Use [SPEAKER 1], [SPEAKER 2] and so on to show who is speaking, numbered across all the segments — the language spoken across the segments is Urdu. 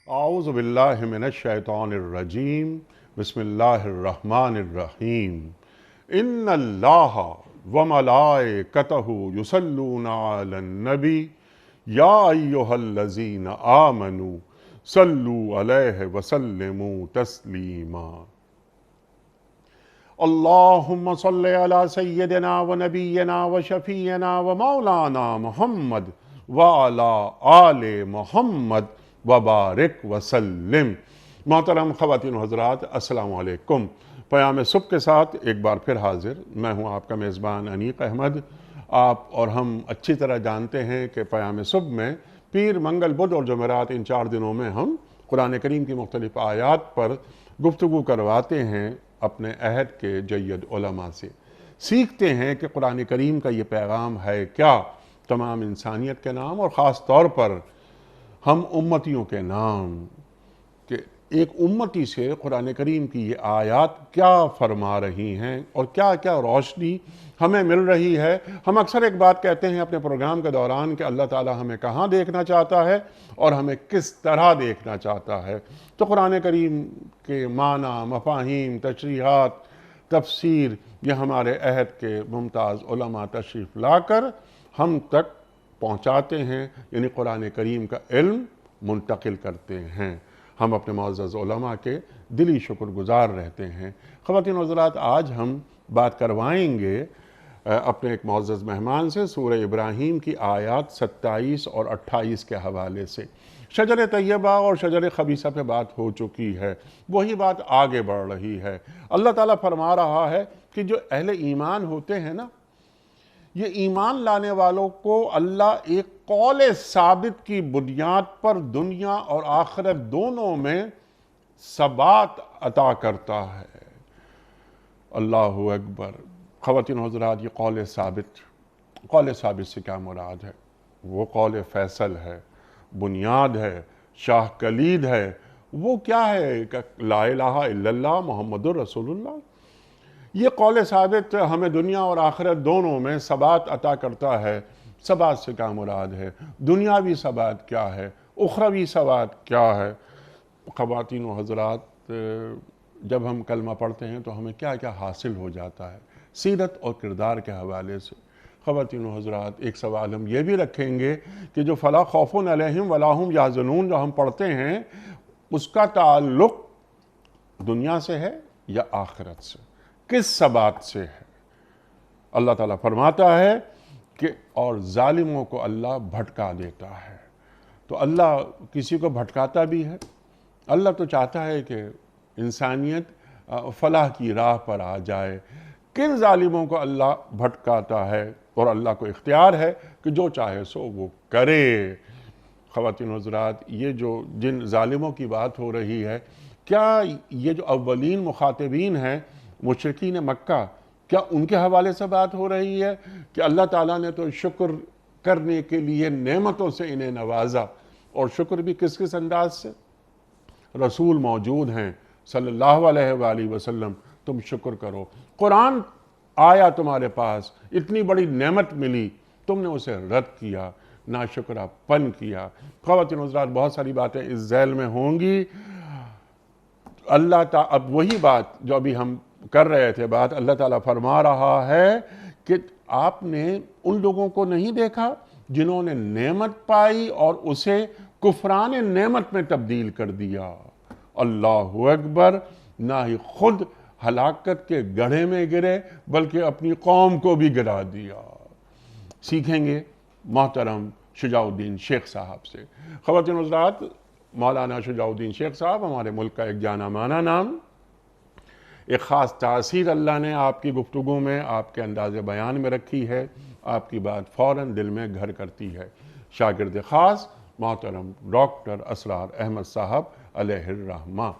[SPEAKER 1] اعوذ باللہ من الشیطان الرجیم بسم اللہ الرحمن الرحیم ان اللہ وملائکتہ یصلون علی النبی یا ایہا الذین آمنوا صلوا علیہ وسلموا تسلیما اللہم صل علی سیدنا و نبینا و شفیعنا و مولانا محمد وعلی آل محمد وبارک وسلم۔ محترم خواتین و حضرات، السلام علیکم۔ پیام صبح کے ساتھ ایک بار پھر حاضر میں ہوں آپ کا میزبان انیق احمد۔ آپ اور ہم اچھی طرح جانتے ہیں کہ پیام صبح میں پیر، منگل، بدھ اور جمعرات ان 4 دنوں میں ہم قرآن کریم کی مختلف آیات پر گفتگو کرواتے ہیں اپنے عہد کے جید علماء سے، سیکھتے ہیں کہ قرآن کریم کا یہ پیغام ہے کیا تمام انسانیت کے نام اور خاص طور پر ہم امتیوں کے نام، کہ ایک امتی سے قرآن کریم کی یہ آیات کیا فرما رہی ہیں اور کیا کیا روشنی ہمیں مل رہی ہے۔ ہم اکثر ایک بات کہتے ہیں اپنے پروگرام کے دوران کہ اللہ تعالیٰ ہمیں کہاں دیکھنا چاہتا ہے اور ہمیں کس طرح دیکھنا چاہتا ہے۔ تو قرآن کریم کے معنی، مفاہیم، تشریحات، تفسیر، یہ ہمارے عہد کے ممتاز علماء تشریف لا کر ہم تک پہنچاتے ہیں، یعنی قرآن کریم کا علم منتقل کرتے ہیں۔ ہم اپنے معزز علماء کے دلی شکر گزار رہتے ہیں۔ خواتین و حضرات، آج ہم بات کروائیں گے اپنے ایک معزز مہمان سے سورہ ابراہیم کی آیات 27 اور 28 کے حوالے سے۔ شجر طیبہ اور شجر خبیثہ پہ بات ہو چکی ہے، وہی بات آگے بڑھ رہی ہے۔ اللہ تعالیٰ فرما رہا ہے کہ جو اہل ایمان ہوتے ہیں نا، یہ ایمان لانے والوں کو اللہ ایک قول ثابت کی بنیاد پر دنیا اور آخرت دونوں میں ثبات عطا کرتا ہے۔ اللہ اکبر۔ خواتین و حضرات، یہ قول ثابت سے کیا مراد ہے؟ وہ قول فیصل ہے، بنیاد ہے، شاہ کلید ہے۔ وہ کیا ہے کہ لا الہ الا اللہ محمد الرسول اللہ۔ یہ قول ثابت ہمیں دنیا اور آخرت دونوں میں ثبات عطا کرتا ہے۔ ثبات سے کیا مراد ہے؟ دنیاوی ثبات کیا ہے؟ اخروی ثبات کیا ہے؟ خواتین و حضرات، جب ہم کلمہ پڑھتے ہیں تو ہمیں کیا کیا حاصل ہو جاتا ہے سیرت اور کردار کے حوالے سے۔ خواتین و حضرات، ایک سوال ہم یہ بھی رکھیں گے کہ جو فلا خوف علیہم ولا ہم یحزنون جو ہم پڑھتے ہیں، اس کا تعلق دنیا سے ہے یا آخرت سے؟ کس ثبات سے ہے؟ اللہ تعالیٰ فرماتا ہے کہ اور ظالموں کو اللہ بھٹکا دیتا ہے۔ تو اللہ کسی کو بھٹکاتا بھی ہے؟ اللہ تو چاہتا ہے کہ انسانیت فلاح کی راہ پر آ جائے۔ کن ظالموں کو اللہ بھٹکاتا ہے؟ اور اللہ کو اختیار ہے کہ جو چاہے سو وہ کرے۔ خواتین و حضرات، یہ جو جن ظالموں کی بات ہو رہی ہے، کیا یہ جو اولین مخاطبین ہیں مشرکین مکہ، کیا ان کے حوالے سے بات ہو رہی ہے کہ اللہ تعالیٰ نے تو شکر کرنے کے لیے نعمتوں سے انہیں نوازا، اور شکر بھی کس کس انداز سے؟ رسول موجود ہیں صلی اللہ علیہ وآلہ وسلم، تم شکر کرو۔ قرآن آیا تمہارے پاس، اتنی بڑی نعمت ملی، تم نے اسے رد کیا، ناشکرہ پن کیا۔ خواتین و حضرات، بہت ساری باتیں اس ذیل میں ہوں گی۔ اللہ تعالیٰ اب وہی بات جو ابھی ہم کر رہے تھے، بات اللہ تعالیٰ فرما رہا ہے کہ آپ نے ان لوگوں کو نہیں دیکھا جنہوں نے نعمت پائی اور اسے کفران نعمت میں تبدیل کر دیا۔ اللہ اکبر۔ نہ ہی خود ہلاکت کے گڑھے میں گرے بلکہ اپنی قوم کو بھی گرا دیا۔ سیکھیں گے محترم شجاع الدین شیخ صاحب سے۔ خواتین و حضرات، مولانا شجاع الدین شیخ صاحب ہمارے ملک کا ایک جانا مانا نام، ایک خاص تاثیر اللہ نے آپ کی گفتگو میں، آپ کے انداز بیان میں رکھی ہے۔ آپ کی بات فوراً دل میں گھر کرتی ہے۔ شاگرد خاص محترم ڈاکٹر اسرار احمد صاحب علیہ الرحمہ۔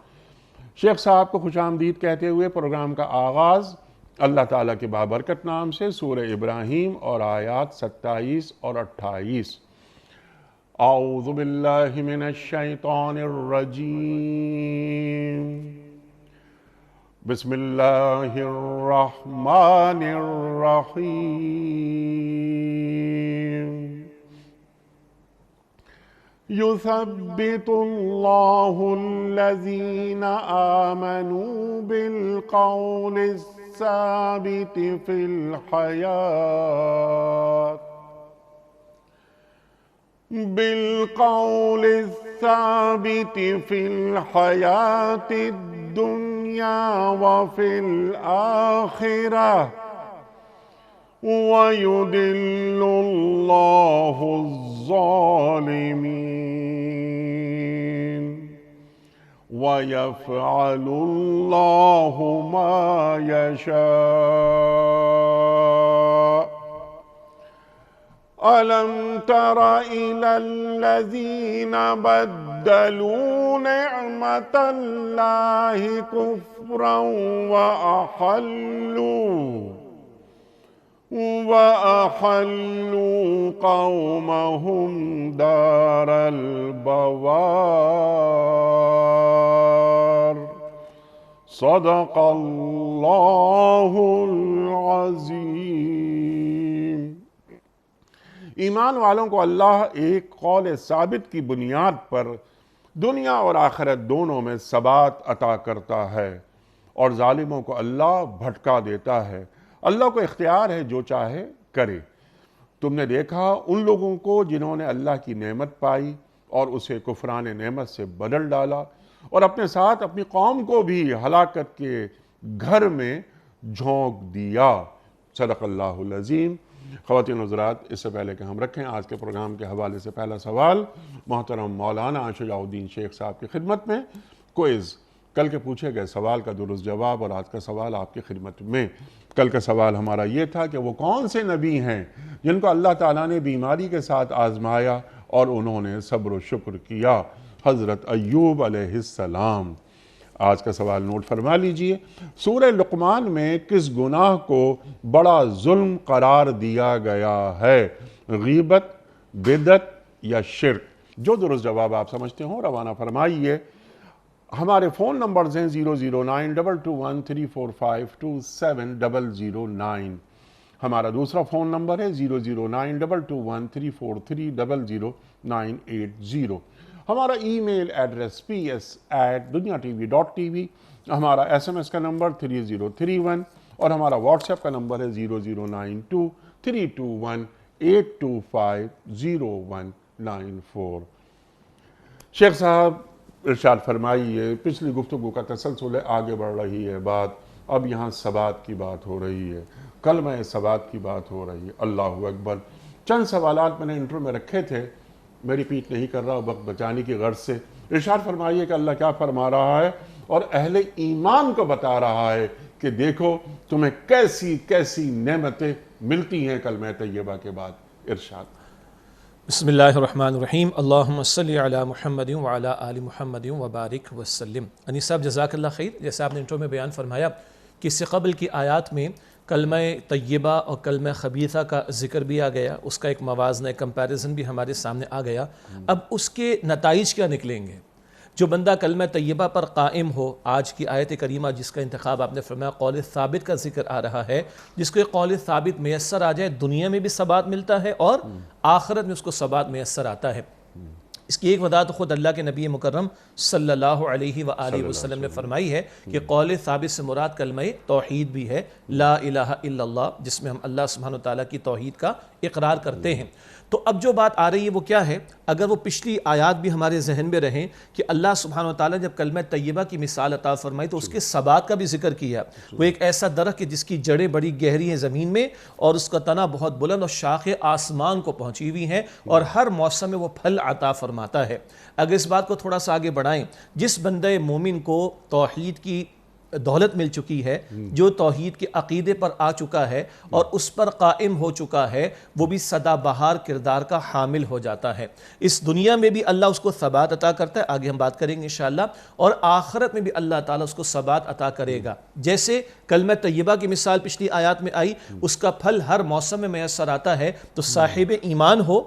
[SPEAKER 1] شیخ صاحب کو خوش آمدید کہتے ہوئے پروگرام کا آغاز اللہ تعالیٰ کے بابرکت نام سے سورہ ابراہیم اور آیات 27 اور 28۔ اعوذ باللہ من الشیطان الرجیم، بسم اللہ الرحمن الرحیم۔ يثبت الله الذين آمنوا بالقول الثابت في الحياة الدنيا وفي الآخرة ويضل الله الظالمين ويفعل الله ما يشاء ألم تر إلى الذين بدلوا نعمة الله كفرا وأحلوا قومهم دار البوار صدق الله العظيم۔ ایمان والوں کو اللہ ایک قول ثابت کی بنیاد پر دنیا اور آخرت دونوں میں ثبات عطا کرتا ہے، اور ظالموں کو اللہ بھٹکا دیتا ہے۔ اللہ کو اختیار ہے جو چاہے کرے۔ تم نے دیکھا ان لوگوں کو جنہوں نے اللہ کی نعمت پائی اور اسے کفران نعمت سے بدل ڈالا، اور اپنے ساتھ اپنی قوم کو بھی ہلاکت کے گھر میں جھونک دیا۔ صدق اللہ العظیم۔ خواتین و حضرات، اس سے پہلے کہ ہم رکھیں آج کے پروگرام کے حوالے سے پہلا سوال محترم مولانا شجاع الدین شیخ صاحب کی خدمت میں۔ کوئز، کل کے پوچھے گئے سوال کا درست جواب اور آج کا سوال آپ کی خدمت میں۔ کل کا سوال ہمارا یہ تھا کہ وہ کون سے نبی ہیں جن کو اللہ تعالیٰ نے بیماری کے ساتھ آزمایا اور انہوں نے صبر و شکر کیا؟ حضرت ایوب علیہ السلام۔ آج کا سوال نوٹ فرما لیجئے۔ سورہ لقمان میں کس گناہ کو بڑا ظلم قرار دیا گیا ہے؟ غیبت، بدعت یا شرک؟ جو درست جواب آپ سمجھتے ہوں روانہ فرمائیے۔ ہمارے فون نمبرز ہیں 0092213452709۔ ہمارا دوسرا فون نمبر ہے 009221343000980۔ ہمارا ای میل ایڈریس ps@duniatv.tv۔ ہمارا SMS کا نمبر 3031 اور ہمارا واٹس ایپ کا نمبر ہے 009232182509194۔ شیخ صاحب ارشاد فرمائیے، پچھلی گفتگو کا تسلسل ہے، آگے بڑھ رہی ہے بات، اب یہاں ثبات کی بات ہو رہی ہے، کلمہ ثبات کی بات ہو رہی ہے۔ اللہ اکبر۔ چند سوالات میں نے انٹرو میں رکھے تھے، میں ریپیٹ نہیں کر رہا وقت بچانے کی غرض سے۔ ارشاد فرمائیے کہ اللہ کیا فرما رہا ہے اور اہل ایمان کو بتا رہا ہے کہ دیکھو تمہیں کیسی کیسی نعمتیں ملتی ہیں کلمہ طیبہ کے بعد۔ ارشاد۔
[SPEAKER 2] بسم اللہ الرحمن الرحیم، اللہم صلی علی محمد وعلی آل محمد وبارک وسلم۔ انیس صاحب جزاک اللہ خیر۔ جیسے آپ نے انٹرو میں بیان فرمایا کہ اس سے قبل کی آیات میں کلمہ طیبہ اور کلمہ خبیثہ کا ذکر بھی آ گیا، اس کا ایک موازنہ، کمپیریزن بھی ہمارے سامنے آ گیا۔ اب اس کے نتائج کیا نکلیں گے؟ جو بندہ کلمہ طیبہ پر قائم ہو، آج کی آیت کریمہ جس کا انتخاب آپ نے فرمایا قول ثابت کا ذکر آ رہا ہے، جس کو ایک قول ثابت میسر آ جائے، دنیا میں بھی ثبات ملتا ہے اور آخرت میں اس کو ثبات میسر آتا ہے۔ اس کی ایک وضاحت خود اللہ کے نبی مکرم صلی اللہ علیہ وآلہ وسلم نے فرمائی ہے کہ قول ثابت سے مراد کلمہ توحید بھی ہے، لا الہ الا اللہ، جس میں ہم اللہ سبحانہ وتعالیٰ کی توحید کا اقرار کرتے ہیں۔ تو اب جو بات آ رہی ہے وہ کیا ہے؟ اگر وہ پچھلی آیات بھی ہمارے ذہن میں رہیں کہ اللہ سبحانہ وتعالیٰ جب کلمہ طیبہ کی مثال عطا فرمائی تو اس کے ثبات کا بھی ذکر کیا۔ وہ ایک ایسا درخت ہے جس کی جڑیں بڑی گہری ہیں زمین میں اور اس کا تنا بہت بلند اور شاخیں آسمان کو پہنچی ہوئی ہیں اور ہر موسم میں وہ پھل عطا فرماتا ہے۔ اگر اس بات کو تھوڑا سا آگے بڑھائیں، جس بندے مومن کو توحید کی دولت مل چکی ہے، جو توحید کے عقیدے پر آ چکا ہے اور اس پر قائم ہو چکا ہے، وہ بھی سدا بہار کردار کا حامل ہو جاتا ہے۔ اس دنیا میں بھی اللہ اس کو ثبات عطا کرتا ہے، آگے ہم بات کریں گے انشاءاللہ، اور آخرت میں بھی اللہ تعالیٰ اس کو ثبات عطا کرے گا۔ جیسے کلمہ طیبہ کی مثال پچھلی آیات میں آئی، اس کا پھل ہر موسم میں میسر آتا ہے، تو صاحب ایمان ہو،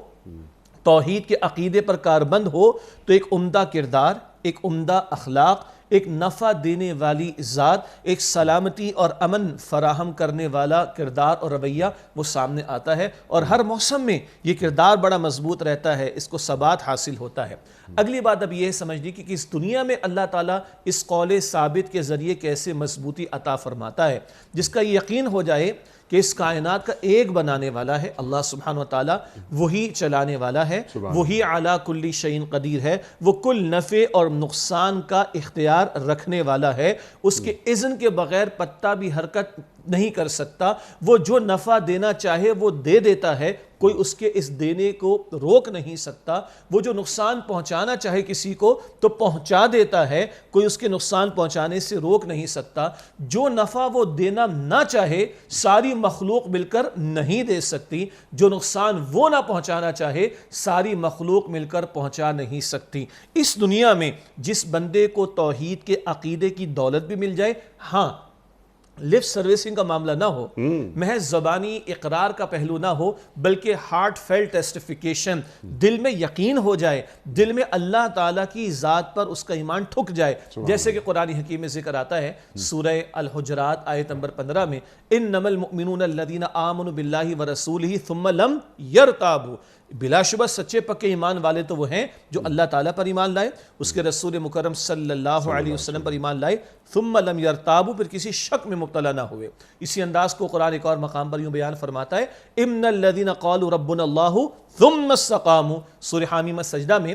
[SPEAKER 2] توحید کے عقیدے پر کاربند ہو، تو ایک عمدہ کردار، ایک عمدہ اخلاق، ایک نفع دینے والی ذات، ایک سلامتی اور امن فراہم کرنے والا کردار اور رویہ وہ سامنے آتا ہے، اور ہر موسم میں یہ کردار بڑا مضبوط رہتا ہے، اس کو ثبات حاصل ہوتا ہے۔ اگلی بات اب یہ سمجھنی کہ اس دنیا میں اللہ تعالیٰ اس قول ثابت کے ذریعے کیسے مضبوطی عطا فرماتا ہے، جس کا یقین ہو جائے کہ اس کائنات کا ایک بنانے والا ہے اللہ سبحانہ وتعالی، وہی چلانے والا ہے، وہی علی کل شیء قدیر ہے، وہ کل نفع اور نقصان کا اختیار رکھنے والا ہے، اس کے اذن کے بغیر پتہ بھی حرکت نہیں کر سکتا، وہ جو نفع دینا چاہے وہ دے دیتا ہے، کوئی اس کے اس دینے کو روک نہیں سکتا، وہ جو نقصان پہنچانا چاہے کسی کو تو پہنچا دیتا ہے، کوئی اس کے نقصان پہنچانے سے روک نہیں سکتا، جو نفع وہ دینا نہ چاہے ساری مخلوق مل کر نہیں دے سکتی، جو نقصان وہ نہ پہنچانا چاہے ساری مخلوق مل کر پہنچا نہیں سکتی۔ اس دنیا میں جس بندے کو توحید کے عقیدے کی دولت بھی مل جائے، ہاں لپ سروسنگ کا معاملہ نہ ہو، محض زبانی اقرار کا پہلو نہ ہو، بلکہ ہارٹ فیل ٹیسٹیفیکیشن، دل میں یقین ہو جائے، دل میں اللہ تعالیٰ کی ذات پر اس کا ایمان ٹھک جائے، جیسے کہ قرآن حکیم میں ذکر آتا ہے سورہ الحجرات آیت نمبر 15 میں، انما المؤمنون الذین آمنوا باللہ ورسولہ ثم لم یرتابوا، بلا شبہ سچے پکے ایمان والے تو وہ ہیں جو اللہ تعالیٰ پر ایمان لائے، اس کے رسول مکرم صلی اللہ علیہ وسلم پر ایمان لائے، ثم لم یرتابوا، پھر کسی شک میں مبتلا نہ ہوئے۔ اسی انداز کو قرآن ایک اور مقام پر یوں بیان فرماتا ہے، ان الذین قالوا ربنا اللہ ثم استقاموا، سورہ حامیم السجدہ میں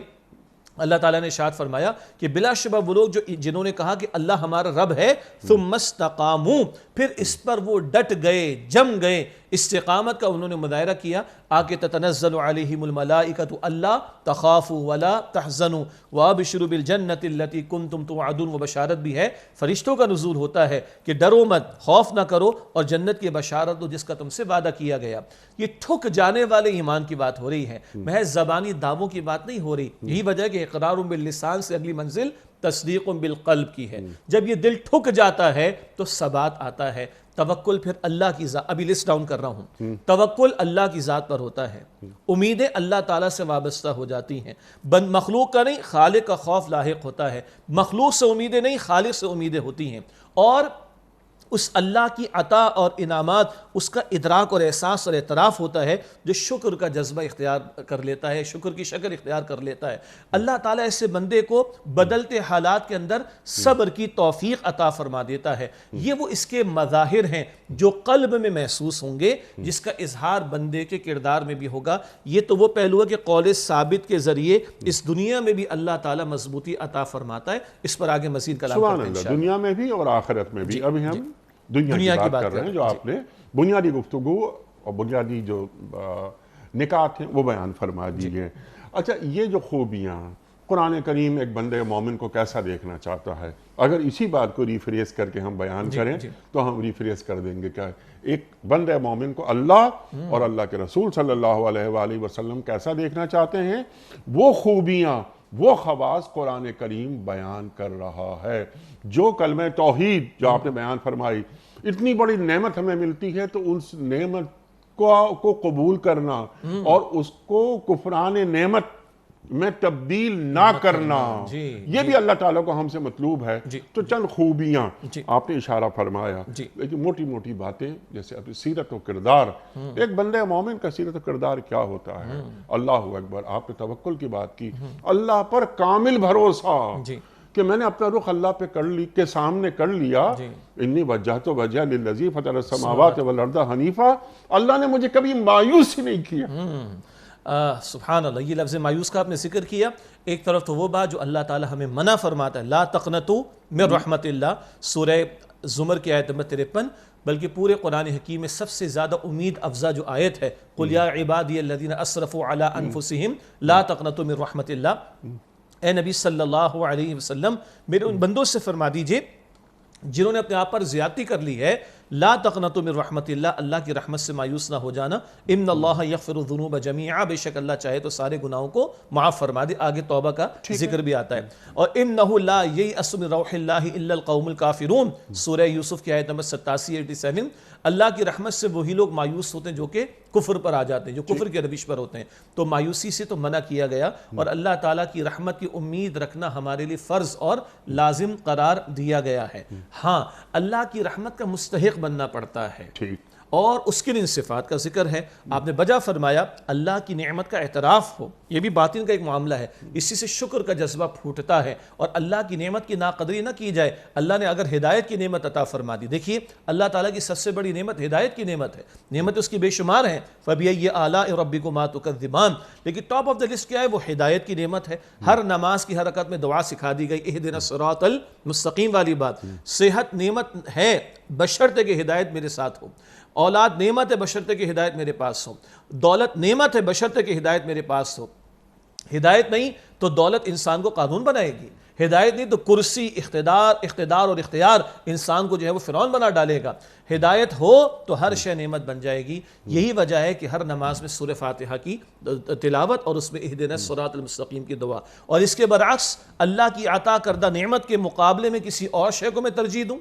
[SPEAKER 2] اللہ تعالیٰ نے ارشاد فرمایا کہ بلا شبہ وہ لوگ جنہوں نے کہا کہ اللہ ہمارا رب ہے، ثم استقاموا، پھر اس پر وہ ڈٹ گئے، جم گئے، استقامت کا انہوں نے مظاہرہ کیا، آکے تتنزل علیہم الملائکۃ الا تخافوا ولا تحزنوا وابشروا بالجنۃ التی کنتم توعدون، وہ بشارت بھی ہے، فرشتوں کا نزول ہوتا ہے کہ ڈرو مت، خوف نہ کرو، اور جنت کی بشارت دو جس کا تم سے وعدہ کیا گیا۔ یہ ٹھک جانے والے ایمان کی بات ہو رہی ہے، محض زبانی دعووں کی بات نہیں ہو رہی۔ یہی وجہ ہے کہ اقرار باللسان سے اگلی منزل تصدیق بالقلب کی ہے، جب یہ دل ٹھک جاتا ہے تو ثبات آتا ہے۔ توکل پھر اللہ کی ذات، ابھی لسٹ ڈاؤن کر رہا ہوں، توکل اللہ کی ذات پر ہوتا ہے، امیدیں اللہ تعالیٰ سے وابستہ ہو جاتی ہیں، مخلوق کا نہیں خالق کا خوف لاحق ہوتا ہے، مخلوق سے امیدیں نہیں خالق سے امیدیں ہوتی ہیں، اور اس اللہ کی عطا اور انعامات اس کا ادراک اور احساس اور اعتراف ہوتا ہے جو شکر کا جذبہ اختیار کر لیتا ہے، شکر کی شکل اختیار کر لیتا ہے۔ اللہ تعالیٰ ایسے بندے کو بدلتے حالات کے اندر صبر کی توفیق عطا فرما دیتا ہے۔ یہ وہ اس کے مظاہر ہیں جو قلب میں محسوس ہوں گے، جس کا اظہار بندے کے کردار میں بھی ہوگا۔ یہ تو وہ پہلو ہے کہ قول ثابت کے ذریعے اس دنیا میں بھی اللہ تعالیٰ مضبوطی عطا فرماتا ہے۔ اس پر آگے مزید کلام
[SPEAKER 1] سبحان
[SPEAKER 2] کرتے ہیں
[SPEAKER 1] اللہ،
[SPEAKER 2] انشاءاللہ۔
[SPEAKER 1] دنیا میں بھی اور آخرت میں بھی۔ ابھی ہم دنیا کی بات کر رہے ہیں، جو آپ نے بنیادی گفتگو اور بنیادی جو نکات ہیں وہ بیان فرما دیے۔ اچھا، یہ جو خوبیاں قرآن کریم ایک بندے مومن کو کیسا دیکھنا چاہتا ہے، اگر اسی بات کو ریفریز کر کے ہم بیان کریں تو ہم ریفریز کر دیں گے کہ ایک بندے مومن کو اللہ اور اللہ کے رسول صلی اللہ علیہ وآلہ وسلم کیسا دیکھنا چاہتے ہیں، وہ خوبیاں، وہ خواص قرآن کریم بیان کر رہا ہے۔ جو کلمہ توحید جو آپ نے بیان فرمائی، اتنی بڑی نعمت ہمیں ملتی ہے تو اس نعمت کو قبول کرنا اور اس کو کفران نعمت میں تبدیل نہ کرنا، یہ بھی اللہ تعالیٰ کو ہم سے مطلوب ہے۔ تو چند خوبیاں آپ نے اشارہ فرمایا، لیکن موٹی موٹی باتیں جیسے اب سیرت و کردار، ایک بندے مومن کا سیرت و کردار کیا ہوتا ہے۔ اللہ اکبر، آپ نے توکل کی بات کی، اللہ پر کامل بھروسہ کہ میں نے اپنا رخ اللہ پہ کے سامنے کر لیا، انی وجہت وجہ للذی فطر السماوات والارض حنیفا، اللہ نے مجھے کبھی مایوس ہی نہیں کیا۔
[SPEAKER 2] سبحان اللہ، یہ لفظ مایوس کا آپ نے ذکر کیا۔ ایک طرف تو وہ بات جو اللہ تعالی ہمیں منع فرماتا ہے، لا تقنطوا من رحمت اللہ، سورہ زمر کی آیت نمبر 53، بلکہ پورے قرآن حکیم میں سب سے زیادہ امید افزا جو آیت ہے، قل یا عبادی الذین اسرفوا علی انفسہم لا تقنطوا من رحمت اللہ، اے نبی صلی اللہ علیہ وسلم میرے ان بندوں سے فرما دیجئے جنہوں نے اپنے آپ پر زیادتی کر لی ہے، لا تقنطوا من رحمت اللہ، اللہ کی رحمت سے مایوس نہ ہو جانا. ان اللہ یغفر الذنوب جميعا، بے شک اللہ چاہے تو سارے گناہوں کو معاف فرما دے. آگے توبہ کا ذکر بھی آتا ہے. اور انہ لا ییأس من روح اللہ الا القوم الکافرون، سورہ یوسف کی آیت نمبر 87 اللہ کی رحمت سے وہی لوگ مایوس ہوتے ہیں جو کہ کفر پر آ جاتے ہیں، جو کفر کے روش پر ہوتے ہیں. تو مایوسی سے تو منع کیا گیا، اور اللہ تعالیٰ کی رحمت کی امید رکھنا ہمارے لیے فرض اور لازم قرار دیا گیا ہے. ہاں اللہ کی رحمت کا مستحق بننا پڑتا ہے، اور اس کے لیے صفات کا ذکر ہے. آپ نے بجا فرمایا اللہ کی نعمت کا اعتراف ہو، یہ بھی باطن کا ایک معاملہ ہے، اسی سے شکر کا جذبہ پھوٹتا ہے، اور اللہ کی نعمت کی ناقدری نہ کی جائے. اللہ نے اگر ہدایت کی نعمت عطا فرما دی، دیکھیے اللہ تعالیٰ کی سب سے بڑی نعمت ہدایت کی نعمت ہے، نعمت اس کی بے شمار ہیں. فَبِأَيِّ آلَاءِ رَبِّكُمَا تُكَذِّبَانِ، لیکن ٹاپ آف دا لسٹ کیا ہے؟ وہ ہدایت کی نعمت ہے. ہر نماز کی حرکت میں دعا سکھا دی گئی، اہدنا الصراط المستقیم والی بات. صحت نعمت ہے بشرطے کہ ہدایت میرے ساتھ ہو، اولاد نعمت ہے بشرطے کہ ہدایت میرے پاس ہو، دولت نعمت ہے بشرطے کہ ہدایت میرے پاس ہو. ہدایت نہیں تو دولت انسان کو قانون بنائے گی، ہدایت نہیں تو کرسی، اقتدار اور اختیار انسان کو جو ہے وہ فرعون بنا ڈالے گا. ہدایت ہو تو ہر شے نعمت بن جائے گی. یہی وجہ ہے کہ ہر نماز میں سورہ فاتحہ کی تلاوت اور اس میں اہدنا الصراط المستقیم کی دعا. اور اس کے برعکس اللہ کی عطا کردہ نعمت کے مقابلے میں کسی اور شے کو میں ترجیح دوں،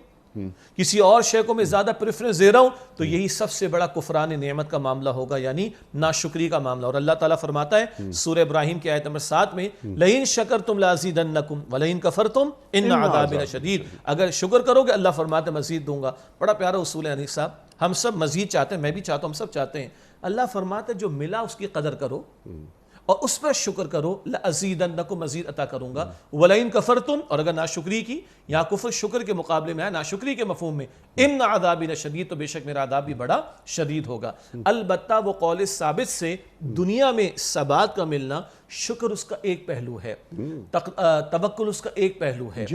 [SPEAKER 2] کسی اور شے کو میں زیادہ پریفرنس دے رہا ہوں، تو یہی سب سے بڑا کفران نعمت کا معاملہ ہوگا، یعنی ناشکری کا معاملہ. اور اللہ تعالیٰ فرماتا ہے سورہ ابراہیم کی آیت نمبر 7 میں لَئِن شَكَرْتُمْ لَأَزِيدَنَّكُمْ وَلَئِن كَفَرْتُمْ إِنَّ عَذَابِي لَشَدِيدٌ، اگر شکر کرو گے اللہ فرماتا ہے مزید دوں گا. بڑا پیارا اصول ہے انیس صاحب، ہم سب مزید چاہتے ہیں، میں بھی چاہتا ہوں، ہم سب چاہتے ہیں. اللہ فرماتا ہے جو ملا اس کی قدر کرو اور اس پر شکر کرو، لَأَزِيدَنَّكُمْ مزید عطا کروں گا. وَلَئِن كَفَرْتُمْ، اور اگر ناشکری کی، یہاں کفر شکر کے مقابلے میں ہے، ناشکری کے مفہوم میں، اِنَّ عَذَابِي لَشَدِيدٌ، تو بے شک میرا عذاب بھی بڑا شدید ہوگا. البتہ وہ قول ثابت سے دنیا میں ثبات کا ملنا، شکر اس کا ایک پہلو ہے، توکل اس کا ایک پہلو ہے،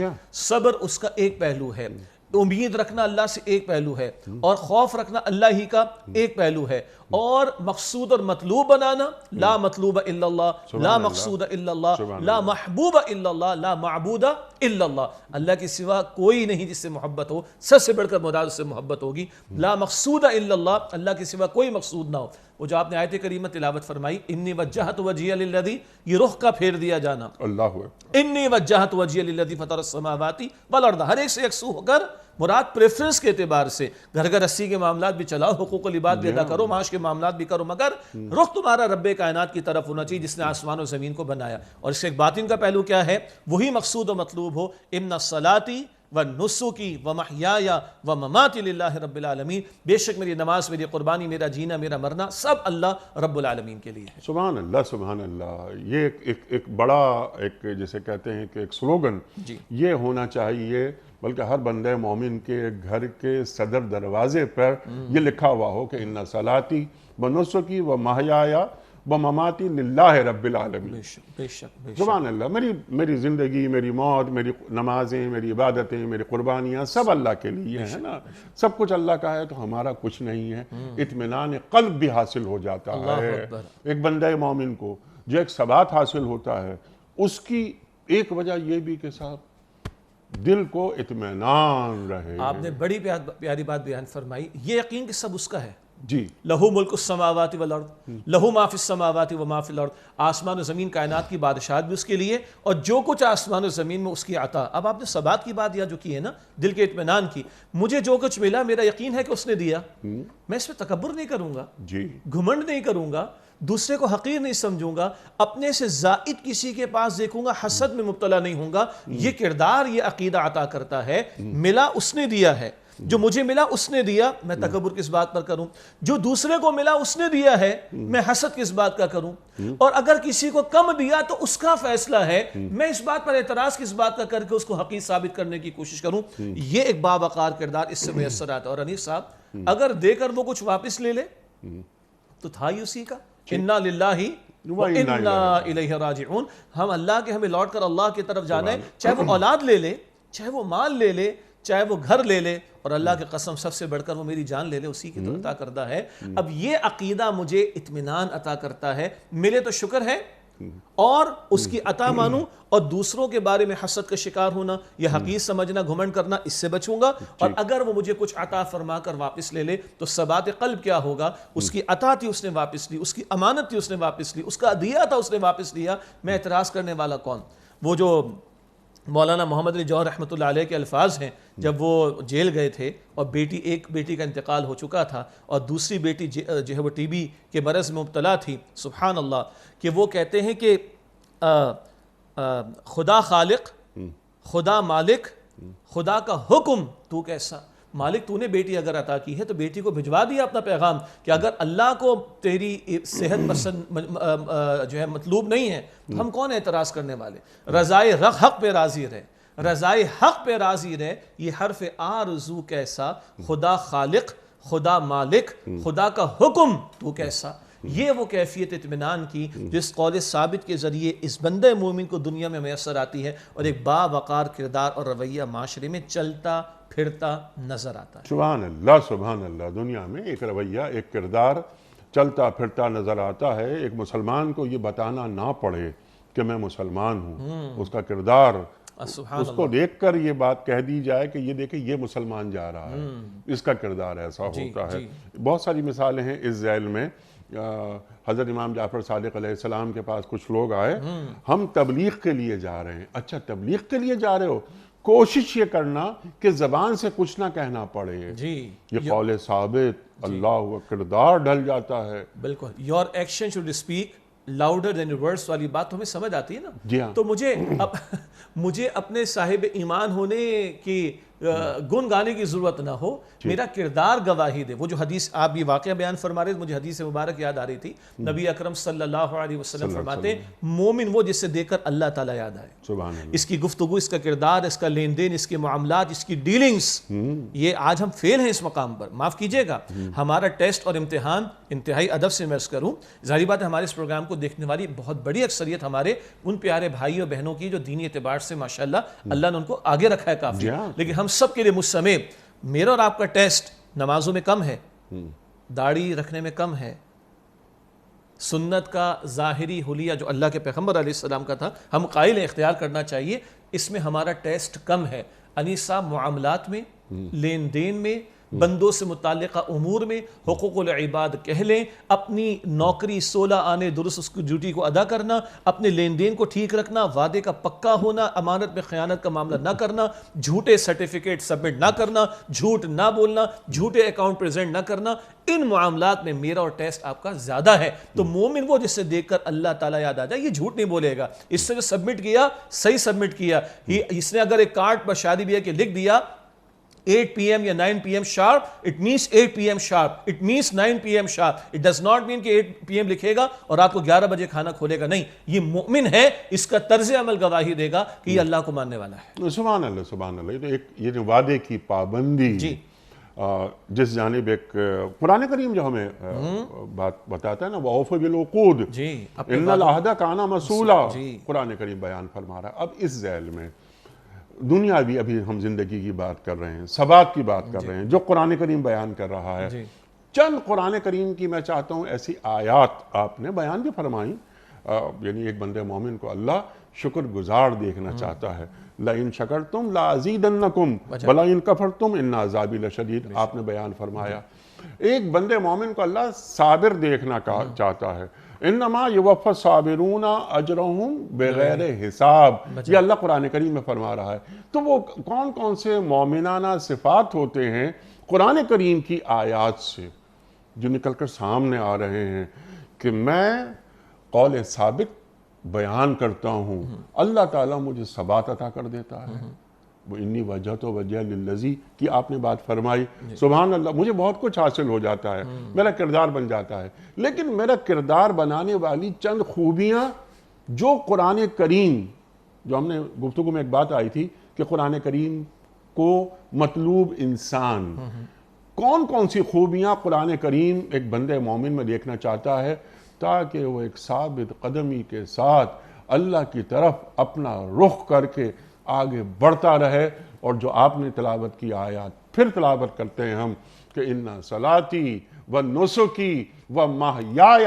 [SPEAKER 2] صبر اس کا ایک پہلو ہے، امید رکھنا اللہ سے ایک پہلو ہے، اور خوف رکھنا اللہ ہی کا ایک پہلو ہے. اور مقصود اور مطلوب بنانا، لا مطلوب الا اللہ، لا مقصود الا اللہ، لا محبوب الا اللہ، لا معبود الا اللہ. اللہ کے سوا کوئی نہیں جس سے محبت ہو، سب سے بڑھ کر مراد اس سے محبت ہوگی. لا مقصود الا اللہ، اللہ کے سوا کوئی مقصود نہ ہو. وہ جو آپ نے آیت کریمہ تلاوت فرمائی، انی وجہت وجہی للذی، یہ رخ کا پھیر دیا جانا،
[SPEAKER 1] اللہ
[SPEAKER 2] انی وجہت وجہی للذی فطر السماوات والارض، ہر ایک سے یکسو ہو کر مراد پریفرنس کے اعتبار سے. گھر گھر رسی کے معاملات بھی چلاؤ، حقوق العباد بھی ادا کرو، معاش کے معاملات بھی کرو، مگر رخ تمہارا رب کائنات کی طرف ہونا چاہیے جس نے آسمان و زمین کو بنایا. اور اس کے ایک باطن کا پہلو کیا ہے؟ وہی مقصود و مطلوب ہو. ان صلاتی و نسکی و محیایا و مماتی للہ رب العالمین، بے شک میری نماز، میری قربانی، میرا جینا، میرا مرنا سب اللہ رب العالمین کے لیے ہے.
[SPEAKER 1] سبحان اللہ، سبحان اللہ. یہ ایک بڑا، ایک جیسے کہتے ہیں کہ ایک سلوگن یہ ہونا چاہیے، بلکہ ہر بندہ مومن کے گھر کے صدر دروازے پر یہ لکھا ہوا ہو کہ ان صلاتی و نسکی و محیایا و مماتی للہ رب العالمین.
[SPEAKER 2] بے شک بے شک.
[SPEAKER 1] سبحان اللہ. میری زندگی، میری موت، میری نمازیں، میری عبادتیں، میری قربانیاں سب اللہ کے لیے ہیں نا. سب کچھ اللہ کا ہے تو ہمارا کچھ نہیں ہے. اطمینان قلب بھی حاصل ہو جاتا ہے ایک بندہ مومن کو. جو ایک ثبات حاصل ہوتا ہے اس کی ایک وجہ یہ بھی کہ صاحب دل کو اطمینان رہے.
[SPEAKER 2] آپ نے بڑی پیاری بات بیان فرمائی، یہ یقین کہ سب اس کا ہے.
[SPEAKER 1] جی،
[SPEAKER 2] لہو ملک السماوات والارض، لہو ما فی السماوات و ما فی الارض، آسمان و زمین کائنات کی بادشاہت بھی اس کے لیے، اور جو کچھ آسمان و زمین میں اس کی عطا. اب آپ نے ثبات کی بات یا جو کی ہے نا، دل کے اطمینان کی، مجھے جو کچھ ملا میرا یقین ہے کہ اس نے دیا، میں اس پہ تکبر نہیں کروں گا،
[SPEAKER 1] جی،
[SPEAKER 2] گھمنڈ نہیں کروں گا، دوسرے کو حقیر نہیں سمجھوں گا، اپنے سے زائد کسی کے پاس دیکھوں گا، حسد میں مبتلا نہیں ہوں گا. یہ کردار، یہ عقیدہ عطا کرتا ہے. ملا اس نے دیا ہے، جو مجھے ملا اس نے دیا، میں تکبر کس بات پر کروں؟ جو دوسرے کو ملا اس نے دیا ہے، میں حسد کس بات کا کروں؟ اور اگر کسی کو کم دیا تو اس کا فیصلہ ہے، میں اس بات پر اعتراض کس بات کا کر کے اس کو حقیر ثابت کرنے کی کوشش کروں؟ یہ ایک باوقار کردار اس سے میسر آتا ہے. اور انیس صاحب اگر دے کر وہ کچھ واپس لے لے تو تھا ہی اسی کا. انا للہ و انا الیہ راجعون، ہم اللہ کے، ہمیں لوٹ کر اللہ کی طرف جانا ہے. چاہے وہ اولاد لے لے، چاہے وہ مال لے لے، چاہے وہ گھر لے لے، اور اللہ کی قسم سب سے بڑھ کر وہ میری جان لے لے، اسی کی تو عطا کردہ ہے. اب یہ عقیدہ مجھے اطمینان عطا کرتا ہے. ملے تو شکر ہے، اور اس کی عطا مانوں اور دوسروں کے بارے میں حسد کا شکار ہونا یا حقیر سمجھنا گھمنڈ کرنا اس سے بچوں گا. اور اگر وہ مجھے کچھ عطا فرما کر واپس لے لے تو ثبات قلب کیا ہوگا؟ اس کی عطا تھی اس نے واپس لی, اس کی امانت تھی اس نے واپس لی, اس کا عطیہ تھا اس نے واپس لیا, میں اعتراض کرنے والا کون؟ وہ جو مولانا محمد علی جوہر رحمۃ اللہ علیہ کے الفاظ ہیں جب وہ جیل گئے تھے اور ایک بیٹی کا انتقال ہو چکا تھا اور دوسری بیٹی جو ہے وہ ٹی بی کے مرض میں مبتلا تھی, سبحان اللہ, کہ وہ کہتے ہیں کہ خدا خالق, خدا مالک, خدا کا حکم تو کیسا. مالک تو نے بیٹی اگر عطا کی ہے تو بیٹی کو بھجوا دیا اپنا پیغام کہ اگر اللہ کو تیری صحت پسند جو ہے مطلوب نہیں ہے تو ہم کون اعتراض کرنے والے. رضائے حق پہ راضی رہے, رضائے حق پہ راضی رہے, یہ حرف آرزو کیسا, خدا خالق, خدا مالک, خدا کا حکم تو کیسا. یہ وہ کیفیت اطمینان کی جس قول ثابت کے ذریعے اس بندے مومن کو دنیا میں میسر آتی ہے اور ایک باوقار کردار اور رویہ معاشرے میں چلتا پھرتا نظر آتا ہے.
[SPEAKER 1] سبحان اللہ, سبحان اللہ. دنیا میں ایک رویہ, ایک کردار چلتا پھرتا نظر آتا ہے. ایک مسلمان کو یہ بتانا نہ پڑے کہ میں مسلمان ہوں, اس کا کردار, اس کو دیکھ کر یہ بات کہہ دی جائے کہ یہ دیکھیں یہ مسلمان جا رہا ہے, اس کا کردار ایسا ہوتا ہے. بہت ساری مثالیں ہیں اس ذیل میں. حضرت امام جعفر صادق علیہ السلام کے پاس کچھ لوگ آئے, ہم تبلیغ کے لیے جا رہے ہیں. اچھا تبلیغ کے لیے جا رہے ہو, کوشش یہ کرنا کہ زبان سے کچھ نہ کہنا پڑے. یہ قول ثابت, اللہ کا کردار ڈھل جاتا ہے.
[SPEAKER 2] بالکل, your action should speak louder than your words والی بات ہمیں سمجھ آتی ہے نا.
[SPEAKER 1] جی ہاں.
[SPEAKER 2] تو مجھے اپنے صاحب ایمان ہونے کی گن گانے کی ضرورت نہ ہو, میرا کردار گواہی دے. وہ جو حدیث آپ یہ واقعہ بیان فرما رہے, مجھے حدیث مبارک یاد آ رہی تھی. نبی اکرم صلی اللہ علیہ وسلم فرماتے مومن وہ جس سے دیکھ کر اللہ تعالیٰ یاد آئے.
[SPEAKER 1] سبحان اللہ.
[SPEAKER 2] اس کی گفتگو, اس کا کردار, اس کا لین دین, اس کے معاملات, اس کی ڈیلنگز, یہ آج ہم فیل ہیں اس مقام پر. معاف کیجئے گا, ہمارا ٹیسٹ اور امتحان انتہائی ادب سے میں عرض کروں, ظاہری بات ہے ہمارے اس پروگرام کو دیکھنے والی بہت بڑی اکثریت ہمارے ان پیارے بھائی اور بہنوں کی جو دینی اعتبار سے ماشاءاللہ اللہ نے ان کو آگے رکھا ہے کافی. لیکن ہم سب کے لیے مجھ سمیت میرا اور آپ کا ٹیسٹ نمازوں میں کم ہے, داڑھی رکھنے میں کم ہے, سنت کا ظاہری حلیہ جو اللہ کے پیغمبر علیہ السلام کا تھا ہم قائل اختیار کرنا چاہیے, اس میں ہمارا ٹیسٹ کم ہے. انیسا معاملات میں, لین دین میں, بندوں سے متعلقہ امور میں, حقوق العباد کہہ لیں, اپنی نوکری 16 آنے درست اس کی ڈیوٹی کو ادا کرنا, اپنے لین دین کو ٹھیک رکھنا, وعدے کا پکا ہونا, امانت میں خیانت کا معاملہ نہ کرنا, جھوٹے سرٹیفکیٹ سبمٹ نہ کرنا, جھوٹ نہ بولنا, جھوٹے اکاؤنٹ پریزنٹ نہ کرنا, ان معاملات میں میرا اور ٹیسٹ آپ کا زیادہ ہے. تو مومن وہ جس سے دیکھ کر اللہ تعالیٰ یاد آ جائے, یہ جھوٹ نہیں بولے گا. اس سے جو سبمٹ کیا صحیح سبمٹ کیا. اس نے اگر ایک کارڈ پر شادی بیاہ کے لکھ دیا 8 PM یا 9 PM sharp, it means 8 PM sharp, it means 9 PM sharp. It does not mean کہ 8 PM لکھے گا اور رات کو 11 بجے کھانا کھولے گا. نہیں, یہ مومن ہے, اس کا طرز عمل گواہی دے گا کہ یہ اللہ کو ماننے والا ہے.
[SPEAKER 1] سبحان اللہ, سبحان اللہ. یہ تو ایک یہ وعدے کی پابندی, جس جانب ایک قرآن کریم جو ہمیں بات بتاتا ہے نا, وَأَوْفُوا بِالْعُقُودِ إِنَّ الْعَهْدَ كَانَ مَسْئُولًا, قرآن کریم بیان فرما رہا ہے. اب اس ذیل میں دنیا بھی, ابھی ہم زندگی کی بات کر رہے ہیں, ثبات کی بات کر رہے ہیں, جو قرآن کریم بیان کر رہا ہے. چند قرآن کریم کی میں چاہتا ہوں ایسی آیات آپ نے بیان بھی فرمائیں, یعنی ایک بندے مومن کو اللہ شکر گزار دیکھنا چاہتا ہے. لَإِن شَكَرْتُمْ لَأَزِيدَنَّكُمْ وَلَئِن كَفَرْتُمْ إِنَّ عَذَابِي لَشَدِيدٌ, آپ نے بیان فرمایا. ایک بندے مومن کو اللہ صابر دیکھنا چاہتا ہے. انما یوفی الصابرون اجرہم بغیر حساب, یہ اللہ قرآن کریم میں فرما رہا ہے. تو وہ کون کون سے مومنانہ صفات ہوتے ہیں قرآن کریم کی آیات سے جو نکل کر سامنے آ رہے ہیں کہ میں قول ثابت بیان کرتا ہوں, اللہ تعالیٰ مجھے ثبات عطا کر دیتا ہے. وہ انی وجہت وجہ للذی کی آپ نے بات فرمائی, سبحان اللہ, مجھے بہت کچھ حاصل ہو جاتا ہے, میرا کردار بن جاتا ہے. لیکن میرا کردار بنانے والی چند خوبیاں جو قرآن کریم, جو ہم نے گفتگو میں ایک بات آئی تھی کہ قرآن کریم کو مطلوب انسان, کون کون سی خوبیاں قرآن کریم ایک بندے مومن میں دیکھنا چاہتا ہے تاکہ وہ ایک ثابت قدمی کے ساتھ اللہ کی طرف اپنا رخ کر کے آگے بڑھتا رہے. اور جو آپ نے تلاوت کی آیات پھر تلاوت کرتے ہیں ہم کہ اِنَّ صَلَاتِي وَنُسُكِي وَمَحْيَايَ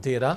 [SPEAKER 2] 13,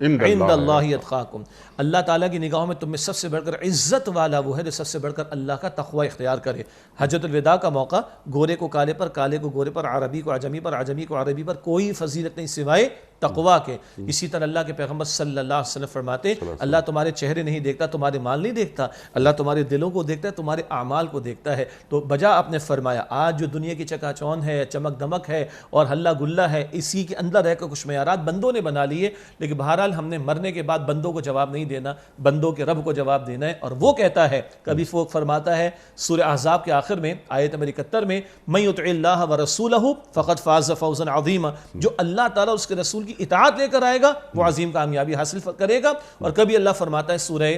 [SPEAKER 2] عند اللہ اتقاکم، اللہ تعالیٰ کی نگاہوں میں تم میں سب سے بڑھ کر عزت والا وہ ہے جو سب سے بڑھ کر اللہ کا تقوی اختیار کرے۔ حجۃ الوداع کا موقع، گورے کو کالے پر، کالے کو گورے پر، عربی کو عجمی پر، عجمی کو عربی پر، کوئی فضیلت نہیں سوائے تقوی کے۔ اسی طرح اللہ کے پیغمبر صلی اللہ علیہ وسلم فرماتے اللہ تمہارے چہرے نہیں دیکھتا، تمہارے مال نہیں دیکھتا، اللہ تمہارے دلوں کو دیکھتا ہے، تمہارے اعمال کو دیکھتا ہے۔ تو بجا آپ نے فرمایا آج جو دنیا کی چکا چون ہے، چمک دمک ہے اور ہلہ گلہ ہے، اسی کے اندر رہ کر کچھ معیارات بندوں نے بنا لیے، لیکن بہرحال ہم نے مرنے کے بعد بندوں کو جواب نہیں دینا، بندوں کے رب کو جواب دینا ہے۔ اور وہ کہتا ہے، کبھی فوق فرماتا ہے سورہ احزاب کے آخر میں آیت نمبر 71 میں، من یطع اللہ ورسولہ فقد فاز فوزا عظیما، جو اللہ تعالیٰ اس کے رسول کی اطاعت لے کر آئے گا وہ عظیم کامیابی حاصل کرے گا۔ اور کبھی اللہ فرماتا ہے سورہ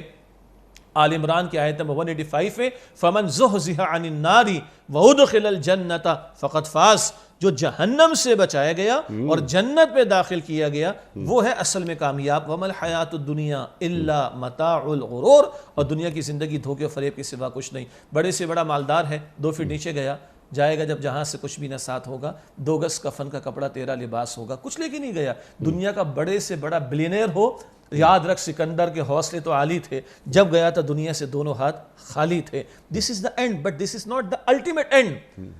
[SPEAKER 2] آل عمران کی آیت نمبر 185 میں، فمن زحزح عن النار وادخل الجنۃ فقد فاز، جو جہنم سے بچایا گیا اور جنت میں داخل کیا گیا وہ ہے اصل میں کامیاب۔ وما الحیات الدنیا الا متاع الغرور، اور دنیا کی زندگی دھوکے و فریب کے سوا کچھ نہیں۔ بڑے سے بڑا مالدار ہے، 2 فٹ نیچے گیا، جائے گا جب جہاں سے کچھ بھی نہ ساتھ ہوگا، 2 گز کفن کا کپڑا تیرا لباس ہوگا، کچھ لے کے نہیں گیا۔ دنیا کا بڑے سے بڑا بلینئر ہو، یاد رکھ سکندر کے حوصلے تو عالی تھے، جب گیا تھا دنیا سے دونوں ہاتھ خالی تھے۔ This is the end but this is not the ultimate end.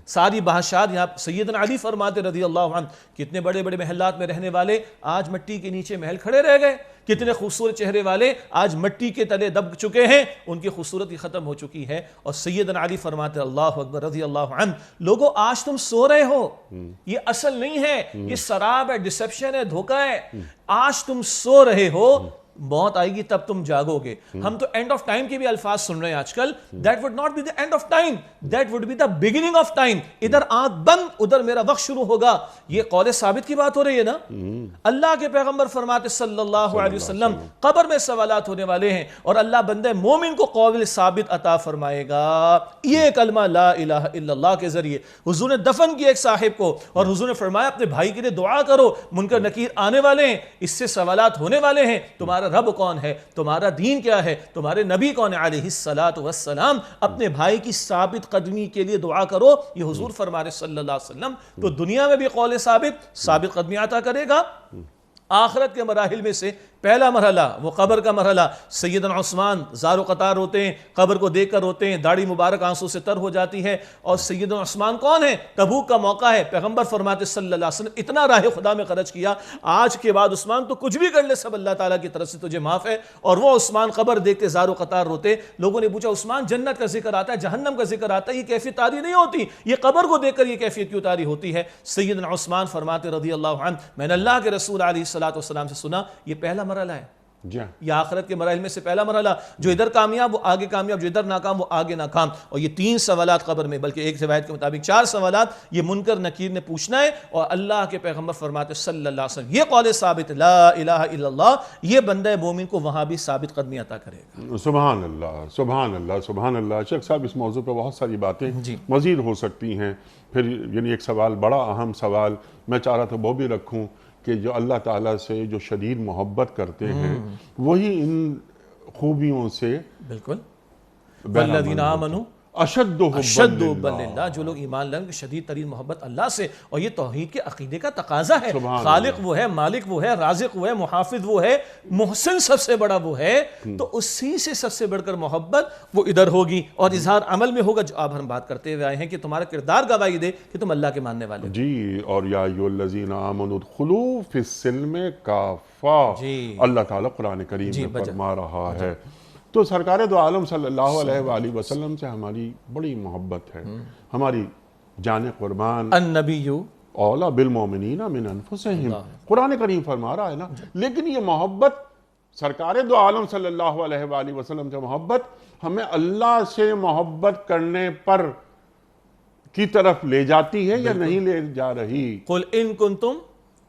[SPEAKER 2] ساری بادشاہت، یہاں سیدنا علی فرماتے رضی اللہ عنہ، کتنے بڑے بڑے محلات میں رہنے والے آج مٹی کے نیچے محل کھڑے رہ گئے، کتنے خوبصورت چہرے والے آج مٹی کے تلے دب چکے ہیں، ان کی خوبصورتی ختم ہو چکی ہے۔ اور سیدنا علی فرماتے اللہ اکبر رضی اللہ عنہ، لوگوں آج تم سو رہے ہو، یہ اصل نہیں ہے، یہ سراب ہے، ڈسیپشن ہے، دھوکہ ہے۔ آج تم سو رہے ہو، موت آئے گی تب تم جاگو گے۔ ہم تو اینڈ آف ٹائم کے بھی الفاظ سن رہے ہیں آج کل، that would not be the end of time, that would be the beginning of time. ادھر آنکھ بند، ادھر میرا وقت شروع ہوگا۔ یہ قول ثابت کی بات ہو رہی ہے نا۔ اللہ کے پیغمبر فرماتے صلی اللہ علیہ وسلم، قبر میں سوالات ہونے والے ہیں اور اللہ بندے مومن کو قول ثابت عطا فرمائے گا، یہ کلمہ لا الہ الا اللہ کے ذریعے۔ حضور نے دفن کی ایک صاحب کو اور حضور نے فرمایا اپنے بھائی کے لیے دعا کرو، منکر نکیر آنے والے ہیں، اس سے سوالات ہونے والے ہیں، تمہارا رب کون ہے، تمہارا دین کیا ہے، تمہارے نبی کون ہے علیہ الصلاۃ والسلام، اپنے بھائی کی ثابت قدمی کے لیے دعا کرو، یہ حضور فرما رہے صلی اللہ علیہ وسلم۔ تو دنیا میں بھی قول ثابت قدمی عطا کرے گا۔ آخرت کے مراحل میں سے پہلا مرحلہ وہ قبر کا مرحلہ، سیدنا عثمان زار و قطار ہوتے ہیں، قبر کو دیکھ کر روتے ہیں، داڑھی مبارک آنسوں سے تر ہو جاتی ہے۔ اور سیدنا عثمان کون ہے؟ تبوک کا موقع ہے، پیغمبر فرماتے صلی اللہ علیہ وسلم اتنا راہ خدا میں خرچ کیا، آج کے بعد عثمان تو کچھ بھی کر لے سب اللہ تعالیٰ کی طرف سے تجھے معاف ہے۔ اور وہ عثمان قبر دیکھتے زار و قطار روتے۔ لوگوں نے پوچھا عثمان جنت کا ذکر آتا ہے، جہنم کا ذکر آتا ہے، یہ کیفیت طاری نہیں ہوتی، یہ قبر کو دیکھ کر یہ کیفیت کیوں طاری ہوتی ہے؟ سیدنا عثمان فرماتے رضی اللہ عنہ، میں نے اللہ کے رسول علیہ الصلوۃ والسلام سے سنا یہ پہلا مرحلہ ہے، یہ آخرت کے مراحل میں سے پہلا مرحلہ، جو ادھر کامیاب وہ آگے کامیاب، جو ادھر ناکام وہ آگے ناکام۔ اور یہ 3 سوالات قبر میں، بلکہ ایک روایت کے مطابق 4 سوالات یہ منکر نکیر نے پوچھنا ہے، اور اللہ کے پیغمبر فرماتے صلی اللہ علیہ وسلم یہ قول ثابت لا الہ الا اللہ، یہ بندہ مومن کو وہاں بھی ثابت قدمی عطا کرے گا۔
[SPEAKER 1] سبحان اللہ سبحان اللہ سبحان اللہ۔ شیخ صاحب اس موضوع پہ بہت ساری باتیں مزید ہو سکتی ہیں، پھر یعنی ایک سوال، بڑا اہم سوال میں چاہ رہا تھا وہ بھی رکھوں، کہ جو اللہ تعالیٰ سے جو شدید محبت کرتے ہیں وہی ان خوبیوں سے
[SPEAKER 2] بالکل والذین آمنوا اشد حبا للہ، جو لوگ ایمان لائیں گے شدید ترین محبت اللہ سے، اور یہ توحید کے عقیدے کا تقاضا ہے۔ خالق وہ ہے، مالک وہ ہے، رازق وہ ہے، محافظ وہ ہے، محسن سب سے بڑا وہ ہے، تو اسی سے سب سے بڑھ کر محبت وہ ادھر ہوگی اور اظہار عمل میں ہوگا، جو اب ہم بات کرتے ہوئے آئے ہیں کہ تمہارا کردار گواہی دے کہ تم اللہ کے ماننے والے ہو۔
[SPEAKER 1] جی، اور یا ایھا الذین آمنوا ادخلوا فی السلم کافہ، اللہ تعالیٰ قرآن کریم میں فرما رہا ہے۔ تو سرکار دو عالم صلی اللہ علیہ وآلہ وسلم سے ہماری بڑی محبت ہے، ہماری جان قربان
[SPEAKER 2] النبی
[SPEAKER 1] اولیٰ بالمؤمنین من انفسہم، قرآن کریم فرما رہا ہے نا۔ لیکن یہ محبت سرکار دو عالم صلی اللہ علیہ وآلہ وسلم سے محبت ہمیں اللہ سے محبت کرنے پر کی طرف لے جاتی ہے یا نہیں لے جا رہی؟
[SPEAKER 2] قل ان کنتم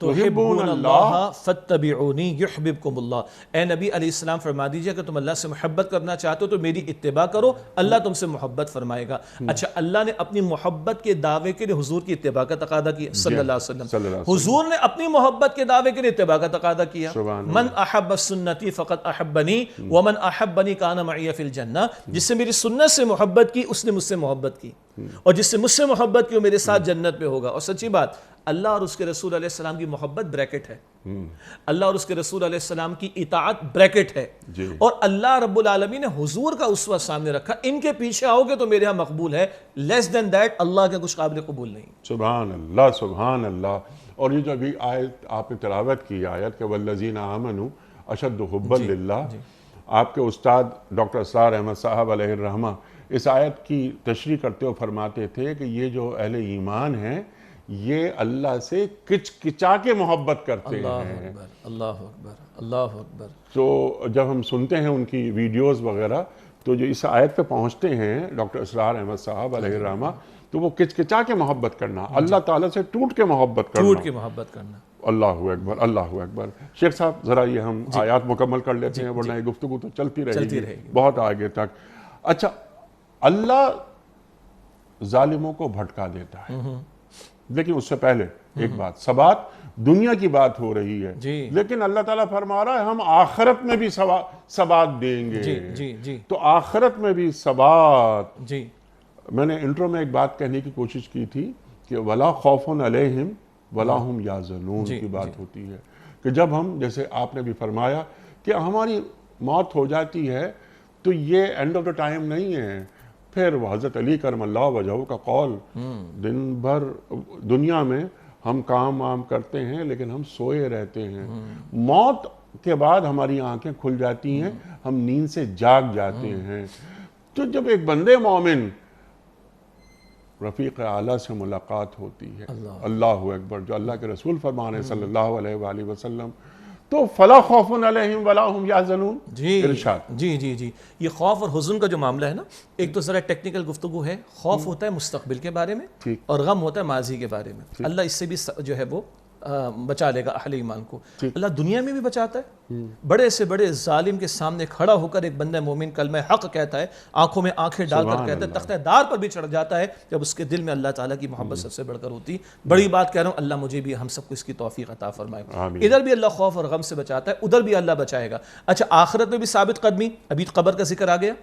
[SPEAKER 2] تحبون اللہ فاتبعونی یحببکم اللہ، اے نبی علیہ السلام فرما دیجئے کہ تم اللہ سے محبت کرنا چاہتے ہو تو میری اتباع کرو، اللہ تم سے محبت فرمائے گا۔ اچھا، اللہ نے اپنی محبت کے دعوے کے لیے حضور کی اتباع کا تقاضا کیا صلی اللہ علیہ وسلم، حضور نے اپنی محبت کے دعوے کے لیے اتباع کا تقاضا کیا۔ من احب سنتی فقط احبنی ومن احبنی کان معی فی الجنہ، جس سے میری سنت سے محبت کی اس نے مجھ سے محبت کی، اور جس سے مجھ سے محبت کی وہ میرے ساتھ جنت میں ہوگا۔ اور سچی بات، اللہ اور اس کے رسول علیہ السلام کی محبت بریکٹ ہے، اللہ اور اس کے رسول علیہ السلام کی اطاعت بریکٹ ہے، اور اللہ رب العالمین نے حضور کا اسوہ سامنے رکھا، ان کے پیچھے آؤ گے تو میرے ہاں مقبول ہے، لیس دین دیٹ اللہ کے کچھ قابل قبول نہیں۔
[SPEAKER 1] سبحان اللہ سبحان اللہ۔ اور یہ جو ابھی آیت آپ نے تلاوت کی آیت کہ والذین آمنوا اشد حبا للہ، آپ کے استاد ڈاکٹر اسرار احمد صاحب علیہ الرحمہ اس آیت کی تشریح کرتے ہوئے فرماتے تھے کہ یہ جو اہل ایمان ہیں یہ اللہ سے کچ کچا کے محبت کرتے ہیں۔
[SPEAKER 2] اللہ اکبر اللہ اکبر اللہ اکبر۔
[SPEAKER 1] تو جب ہم سنتے ہیں ان کی ویڈیوز وغیرہ تو جو اس آیت پہ پہنچتے ہیں ڈاکٹر اسرار احمد صاحب علیہ الرحمہ، تو وہ کچ کچا کے محبت کرنا، اللہ تعالیٰ سے ٹوٹ کے محبت کرنا،
[SPEAKER 2] ٹوٹ کے محبت کرنا۔
[SPEAKER 1] اللہ اکبر اللہ اکبر۔ شیخ صاحب ذرا یہ ہم آیات مکمل کر لیتے ہیں ورنہ یہ گفتگو تو چلتی رہے گی بہت آگے تک۔ اچھا، اللہ ظالموں کو بھٹکا دیتا ہے، لیکن اس سے پہلے ایک بات، ثبات دنیا کی بات ہو رہی ہے، لیکن اللہ تعالیٰ فرما رہا ہے ہم آخرت میں بھی ثبات دیں گے، تو آخرت میں بھی ثبات۔ میں نے انٹرو میں ایک بات کہنے کی کوشش کی تھی کہ وَلَا خَوْفٌ عَلَيْهِمْ وَلَا هُمْ يَحْزَنُونَ کی بات ہوتی ہے کہ جب ہم، جیسے آپ نے بھی فرمایا کہ ہماری موت ہو جاتی ہے تو یہ اینڈ آف دا ٹائم نہیں ہے۔ پھر وہ حضرت علی کرم اللہ وجہہ کا قول، دن بھر دنیا میں ہم کام وام کرتے ہیں لیکن ہم سوئے رہتے ہیں، موت کے بعد ہماری آنکھیں کھل جاتی ہیں، ہم نیند سے جاگ جاتے ہیں۔ تو جب ایک بندے مومن رفیق اعلیٰ سے ملاقات ہوتی ہے، اللہ اکبر، جو اللہ کے رسول فرمان ہے صلی اللہ علیہ وآلہ وسلم، تو فلا خوف علیہم ولا ہم یحزنون ارشاد۔
[SPEAKER 2] جی یہ خوف اور حزن کا جو معاملہ ہے نا، ایک تو ذرا ٹیکنیکل گفتگو ہے۔ خوف ہوتا ہے مستقبل کے بارے میں اور غم ہوتا ہے ماضی کے بارے میں۔ اللہ اس سے بھی جو ہے وہ بچا لے گا اہل ایمان کو۔ اللہ دنیا میں بھی بچاتا ہے، بڑے سے بڑے ظالم کے سامنے کھڑا ہو کر ایک بندہ مومن کلمہ حق کہتا ہے، آنکھوں میں آنکھیں ڈال کر کہتا ہے، تختہ دار پر بھی چڑھ جاتا ہے جب اس کے دل میں اللہ تعالیٰ کی محبت سب سے بڑھ کر ہوتی۔ بڑی بات کہہ رہا ہوں، اللہ مجھے بھی ہم سب کو اس کی توفیق عطا فرمائے۔ ادھر بھی اللہ خوف اور غم سے بچاتا ہے، ادھر بھی اللہ بچائے گا۔ اچھا، آخرت میں بھی ثابت قدمی، ابھی قبر کا ذکر آ گیا،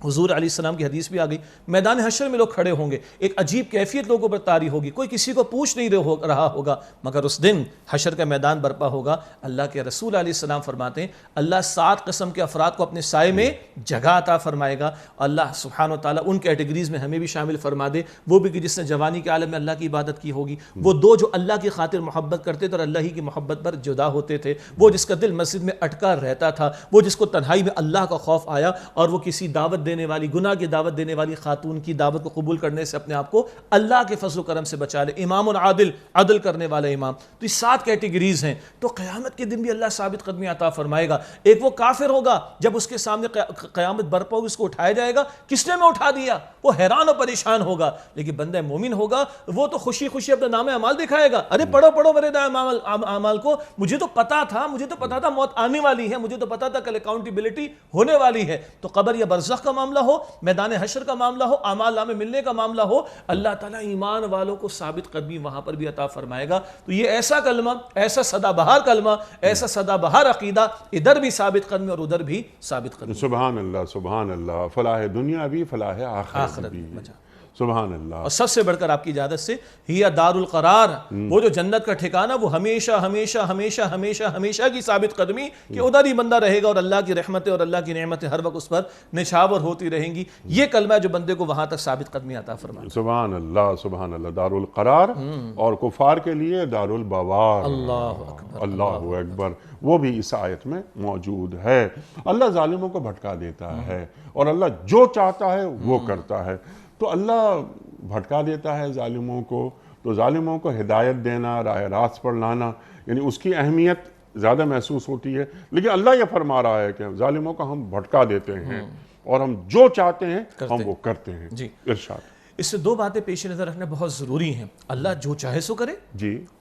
[SPEAKER 2] حضور علیہ السلام کی حدیث بھی آ گئی، میدان حشر میں لوگ کھڑے ہوں گے، ایک عجیب کیفیت لوگوں پر طاری ہوگی، کوئی کسی کو پوچھ نہیں رہا ہوگا، مگر اس دن حشر کا میدان برپا ہوگا۔ اللہ کے رسول علیہ السلام فرماتے ہیں اللہ 7 قسم کے افراد کو اپنے سائے میں جگہ عطا فرمائے گا۔ اللہ سبحانہ و تعالیٰ ان کیٹیگریز میں ہمیں بھی شامل فرما دے، وہ بھی کہ جس نے جوانی کے عالم میں اللہ کی عبادت کی ہوگی، وہ دو جو اللہ کی خاطر محبت کرتے تھے اور اللہ ہی کی محبت پر جدا ہوتے تھے، وہ جس کا دل مسجد میں اٹکا رہتا تھا، وہ جس کو تنہائی میں اللہ کا خوف آیا اور وہ کسی دعوت دینے والی، گناہ کی دعوت دینے والی خاتون کی دعوت کو قبول کرنے سے اپنے آپ کو اللہ کے فضل و کرم سے بچا لے، امام عادل، عدل کرنے والا امام۔ تو یہ 7 کیٹیگریز ہیں، تو قیامت کے دن بھی اللہ ثابت قدمی عطا فرمائے گا۔ ایک وہ کافر ہوگا جب اس کے سامنے قیامت برپا ہوگی، اس کو اٹھایا جائے گا، کس نے میں اٹھا دیا، وہ حیران اور پریشان ہوگا۔ لیکن بندہ مومن ہوگا وہ تو خوشی خوشی اپنا نام اعمال دکھائے گا، ارے پڑھو میرے نام اعمال کو، مجھے تو پتا تھا موت آنے والی ہے، مجھے تو پتا تھا کل اکاؤنٹیبلٹی ہونے والی ہے۔ تو قبر یا برزخ کا معاملہ ہو، میدان حشر کا معاملہ ہو، اعمال نامے ملنے کا معاملہ ہو، اللہ تعالیٰ ایمان والوں کو ثابت قدمی وہاں پر بھی عطا فرمائے گا۔ تو یہ ایسا کلمہ، ایسا سدا بہار کلمہ، ایسا سدا بہار عقیدہ، ادھر بھی ثابت قدمی اور ادھر بھی ثابت قدمی۔
[SPEAKER 1] سبحان اللہ سبحان اللہ، فلاح دنیا بھی فلاح آخرت بھی، سبحان اللہ۔
[SPEAKER 2] اور سب سے بڑھ کر آپ کی اجازت سے ہی دار القرار، وہ جو جنت کا ٹھکانہ، وہ ہمیشہ ہمیشہ ہمیشہ ہمیشہ ہمیشہ کی ثابت قدمی کہ ادھر ہی بندہ رہے گا اور اللہ کی رحمتیں اور اللہ کی نعمتیں ہر وقت اس پر نچھاور ہوتی رہیں گی۔ یہ کلمہ ہے جو بندے کو وہاں تک ثابت قدمی عطا فرمائے۔
[SPEAKER 1] سبحان اللہ سبحان اللہ، دار القرار، اور کفار کے لیے دار البوار۔
[SPEAKER 2] اللہ اکبر
[SPEAKER 1] اللہ اکبر، وہ بھی اس آیت میں موجود ہے۔ اللہ ظالموں کو بھٹکا دیتا ہے اور اللہ جو چاہتا ہے وہ کرتا ہے۔ تو اللہ بھٹکا دیتا ہے ظالموں کو، تو ظالموں کو ہدایت دینا، راہ راست پر لانا، یعنی اس کی اہمیت زیادہ محسوس ہوتی ہے۔ لیکن اللہ یہ فرما رہا ہے کہ ظالموں کو ہم بھٹکا دیتے ہیں اور ہم جو چاہتے ہیں ہم وہ کرتے ہیں۔ ارشاد۔
[SPEAKER 2] اس سے 2 باتیں پیش نظر رکھنا بہت ضروری ہیں۔ اللہ جو چاہے سو کرے،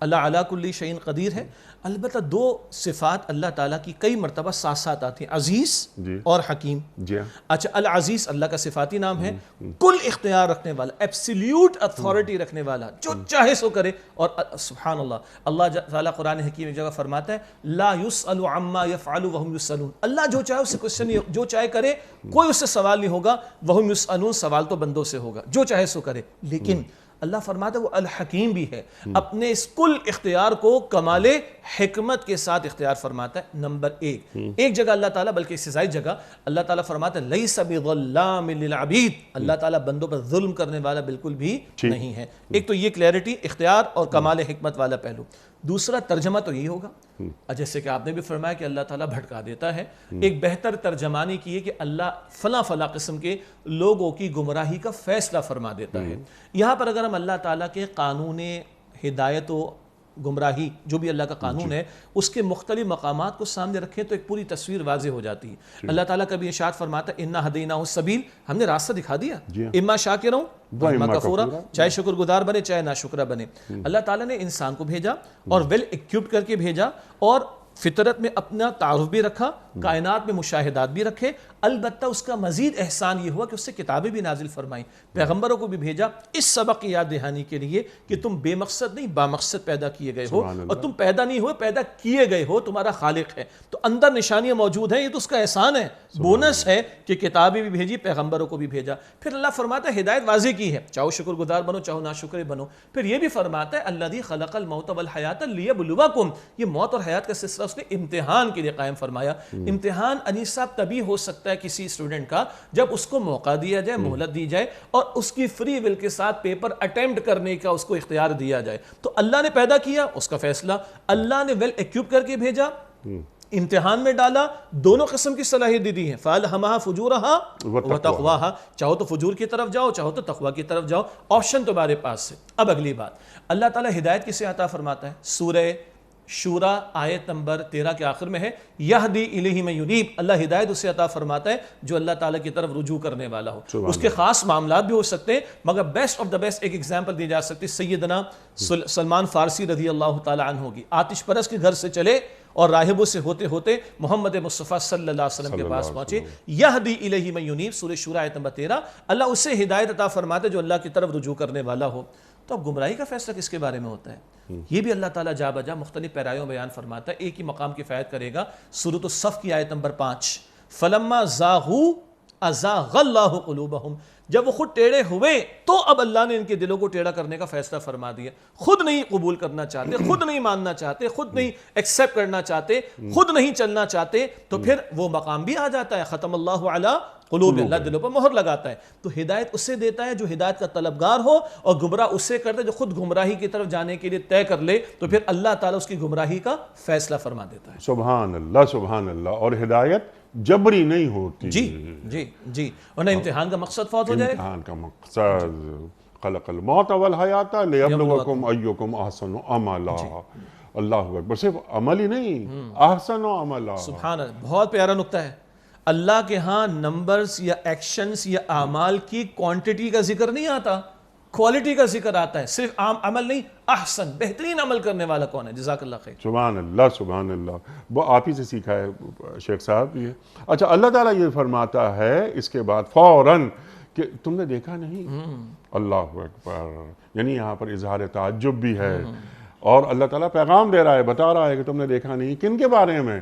[SPEAKER 2] اللہ علی کل شیء قدیر ہے۔ البتہ 2 صفات اللہ تعالیٰ کی کئی مرتبہ ساتھ ساتھ آتی ہیں، عزیز اور حکیم۔ اچھا، العزیز اللہ کا صفاتی نام ہے، کل اختیار رکھنے والا، ایبسلیوٹ اتھارٹی رکھنے والا، جو چاہے سو کرے۔ اور سبحان اللہ، اللہ تعالیٰ قرآن حکیم ایک جگہ فرماتا ہے لا یسأل عما یفعل وہم یسألون، اللہ جو چاہے اس سے کوشچن، جو چاہے کرے، کوئی اس سے سوال نہیں ہوگا، وہم یسألون، سوال تو بندوں سے ہوگا، جو چاہے سو کرے۔ لیکن اللہ فرماتا ہے وہ الحکیم بھی ہے، اپنے اس کل اختیار کو کمال حکمت کے ساتھ اختیار فرماتا ہے۔ نمبر ایک جگہ اللہ تعالیٰ، بلکہ اس سے زائد جگہ اللہ تعالیٰ فرماتا ہے لیس بظلام للعبید، اللہ تعالیٰ بندوں پر ظلم کرنے والا بالکل بھی نہیں ہے۔ ایک تو یہ کلیئرٹی، اختیار اور کمال حکمت والا پہلو۔ دوسرا ترجمہ تو یہی ہوگا، جیسے کہ آپ نے بھی فرمایا کہ اللہ تعالیٰ بھٹکا دیتا ہے۔ ایک بہتر ترجمانی کی ہے کہ اللہ فلاں فلاں قسم کے لوگوں کی گمراہی کا فیصلہ فرما دیتا ہے۔ یہاں پر اگر ہم اللہ تعالیٰ کے قانون ہدایت و گمراہی جو بھی اللہ کا قانون ہے اس کے مختلف مقامات کو سامنے رکھیں تو ایک پوری تصویر واضح ہو جاتی ہے۔ اللہ تعالیٰ کبھی ارشاد فرماتا ہے انا ہدیناہ السبیل، ہم نے راستہ دکھا دیا، اما شاکرا و اما کفورا، چاہے شکر گزار بنے چاہے ناشکرہ بنے۔ اللہ تعالیٰ نے انسان کو بھیجا اور ویل ایکوپڈ کر کے بھیجا، اور فطرت میں اپنا تعارف بھی رکھا، کائنات میں مشاہدات بھی رکھے۔ البتہ اس کا مزید احسان یہ ہوا کہ اس سے کتابیں بھی نازل فرمائیں، پیغمبروں کو بھی بھیجا، اس سبق کی یاد دہانی کے لیے کہ تم بے مقصد نہیں بامقصد پیدا کیے گئے ہو، اور تم پیدا نہیں ہوئے، پیدا کیے گئے ہو، تمہارا خالق ہے۔ تو اندر نشانیاں موجود ہیں، یہ تو اس کا احسان ہے، بونس ہے کہ کتابیں بھی بھیجی، پیغمبروں کو بھی بھیجا۔ پھر اللہ فرماتا ہے ہدایت واضح کی ہے، چاہو شکر گزار بنو چاہو ناشکر بنو۔ پھر یہ بھی فرماتا ہے الذی خلق الموت والحیات لیبلوکم، یہ موت اور حیات کا سلسلہ اس نے امتحان کے لیے قائم فرمایا۔ امتحان انیس صاحب تبھی ہو سکتا ہے کسی اسٹوڈنٹ کا جب اس کو موقع دیا جائے، مہلت دی جائے، اور اس کی فری ول کے ساتھ پیپر اٹیمپٹ کرنے کا اس کو اختیار دیا جائے۔ تو اللہ نے پیدا کیا، اس کا فیصلہ، اللہ نے ویل ایکوپ کر کے بھیجا، امتحان میں ڈالا، دونوں قسم کی صلاحیت دی ہیں، فَأَلْهَمَهَا فُجُورَهَا وَتَقْوَاهَا، چاہو تو فجور کی طرف جاؤ، چاہو تو تقویٰ کی طرف جاؤ، آپشن تمہارے پاس ہے۔ اب اگلی بات، اللہ تعالیٰ ہدایت کسے عطا فرماتا ہے؟ سورہ شورا آیت نمبر 13 کے آخر میں ہے یہدی الیہ من ینیب، اللہ ہدایت اسے عطا فرماتا ہے جو اللہ تعالیٰ کی طرف رجوع کرنے والا ہو۔ اس کے خاص معاملات بھی ہو سکتے ہیں، مگر بیسٹ آف دا بیسٹ ایک ایگزامپل دی جا سکتی سیدنا سلمان فارسی رضی اللہ تعالیٰ عنہ کی۔ آتش پرست کے گھر سے چلے اور راہبوں سے ہوتے ہوتے محمد مصطفیٰ صلی اللہ علیہ وسلم کے پاس پہنچے، یہدی الیہ من ینیب، سورہ شورا آیت نمبر 13، اللہ اسے ہدایت عطا فرماتا ہے جو اللہ کی طرف رجوع کرنے والا ہو۔ تو اب گمراہی کا فیصلہ کس کے بارے میں ہوتا ہے؟ یہ بھی اللہ تعالیٰ جا بجا مختلف پیرایوں بیان فرماتا ہے، ایک ہی مقام کفایت کرے گا۔ سورۃ الصف کی آیت نمبر 5، فَلَمَّا زَاغُوا أَزَاغَ اللَّهُ قُلُوبَهُمْ، جب وہ خود ٹیڑھے ہوئے تو اب اللہ نے ان کے دلوں کو ٹیڑھا کرنے کا فیصلہ فرما دیا۔ خود نہیں قبول کرنا چاہتے، خود نہیں ماننا چاہتے، خود نہیں ایکسیپٹ کرنا چاہتے، خود نہیں چلنا چاہتے، تو پھر وہ مقام بھی آ جاتا ہے، ختم اللہ علی قلوب، اللہ دلوں پر مہر لگاتا ہے۔ تو ہدایت اسے دیتا ہے جو ہدایت کا طلبگار ہو، اور گمراہ اسے کرتا ہے جو خود گمراہی کی طرف جانے کے لیے طے کر لے، تو پھر اللہ تعالیٰ اس کی گمراہی کا فیصلہ فرما دیتا ہے۔
[SPEAKER 1] سبحان اللہ سبحان اللہ۔ اور ہدایت جبری نہیں ہوتی،
[SPEAKER 2] جی، ورنہ امتحان کا مقصد فوت ہو جائے۔
[SPEAKER 1] امتحان کا مقصد خلق الموت والحیات لیبلوکم ایکم احسن عملا، اللہ اکبر، صرف عمل ہی نہیں، احسن عملا۔
[SPEAKER 2] سبحان اللہ، بہت پیارا نکتہ ہے۔ اللہ کے ہاں نمبرز یا ایکشنز یا اعمال کی کوانٹٹی کا ذکر نہیں آتا، کوالٹی کا ذکر آتا ہے۔ صرف عام عمل نہیں، احسن، بہترین عمل کرنے والا کون ہے؟ جزاک اللہ خیر۔
[SPEAKER 1] سبحان اللہ سبحان اللہ، وہ آپ ہی سے سیکھا ہے شیخ صاحب یہ۔ اچھا، اللہ تعالیٰ یہ فرماتا ہے اس کے بعد فوراً کہ تم نے دیکھا نہیں، اللہ اکبر، یعنی یہاں پر اظہار تعجب بھی ہے، اور اللہ تعالیٰ پیغام دے رہا ہے، بتا رہا ہے کہ تم نے دیکھا نہیں۔ کن کے بارے میں؟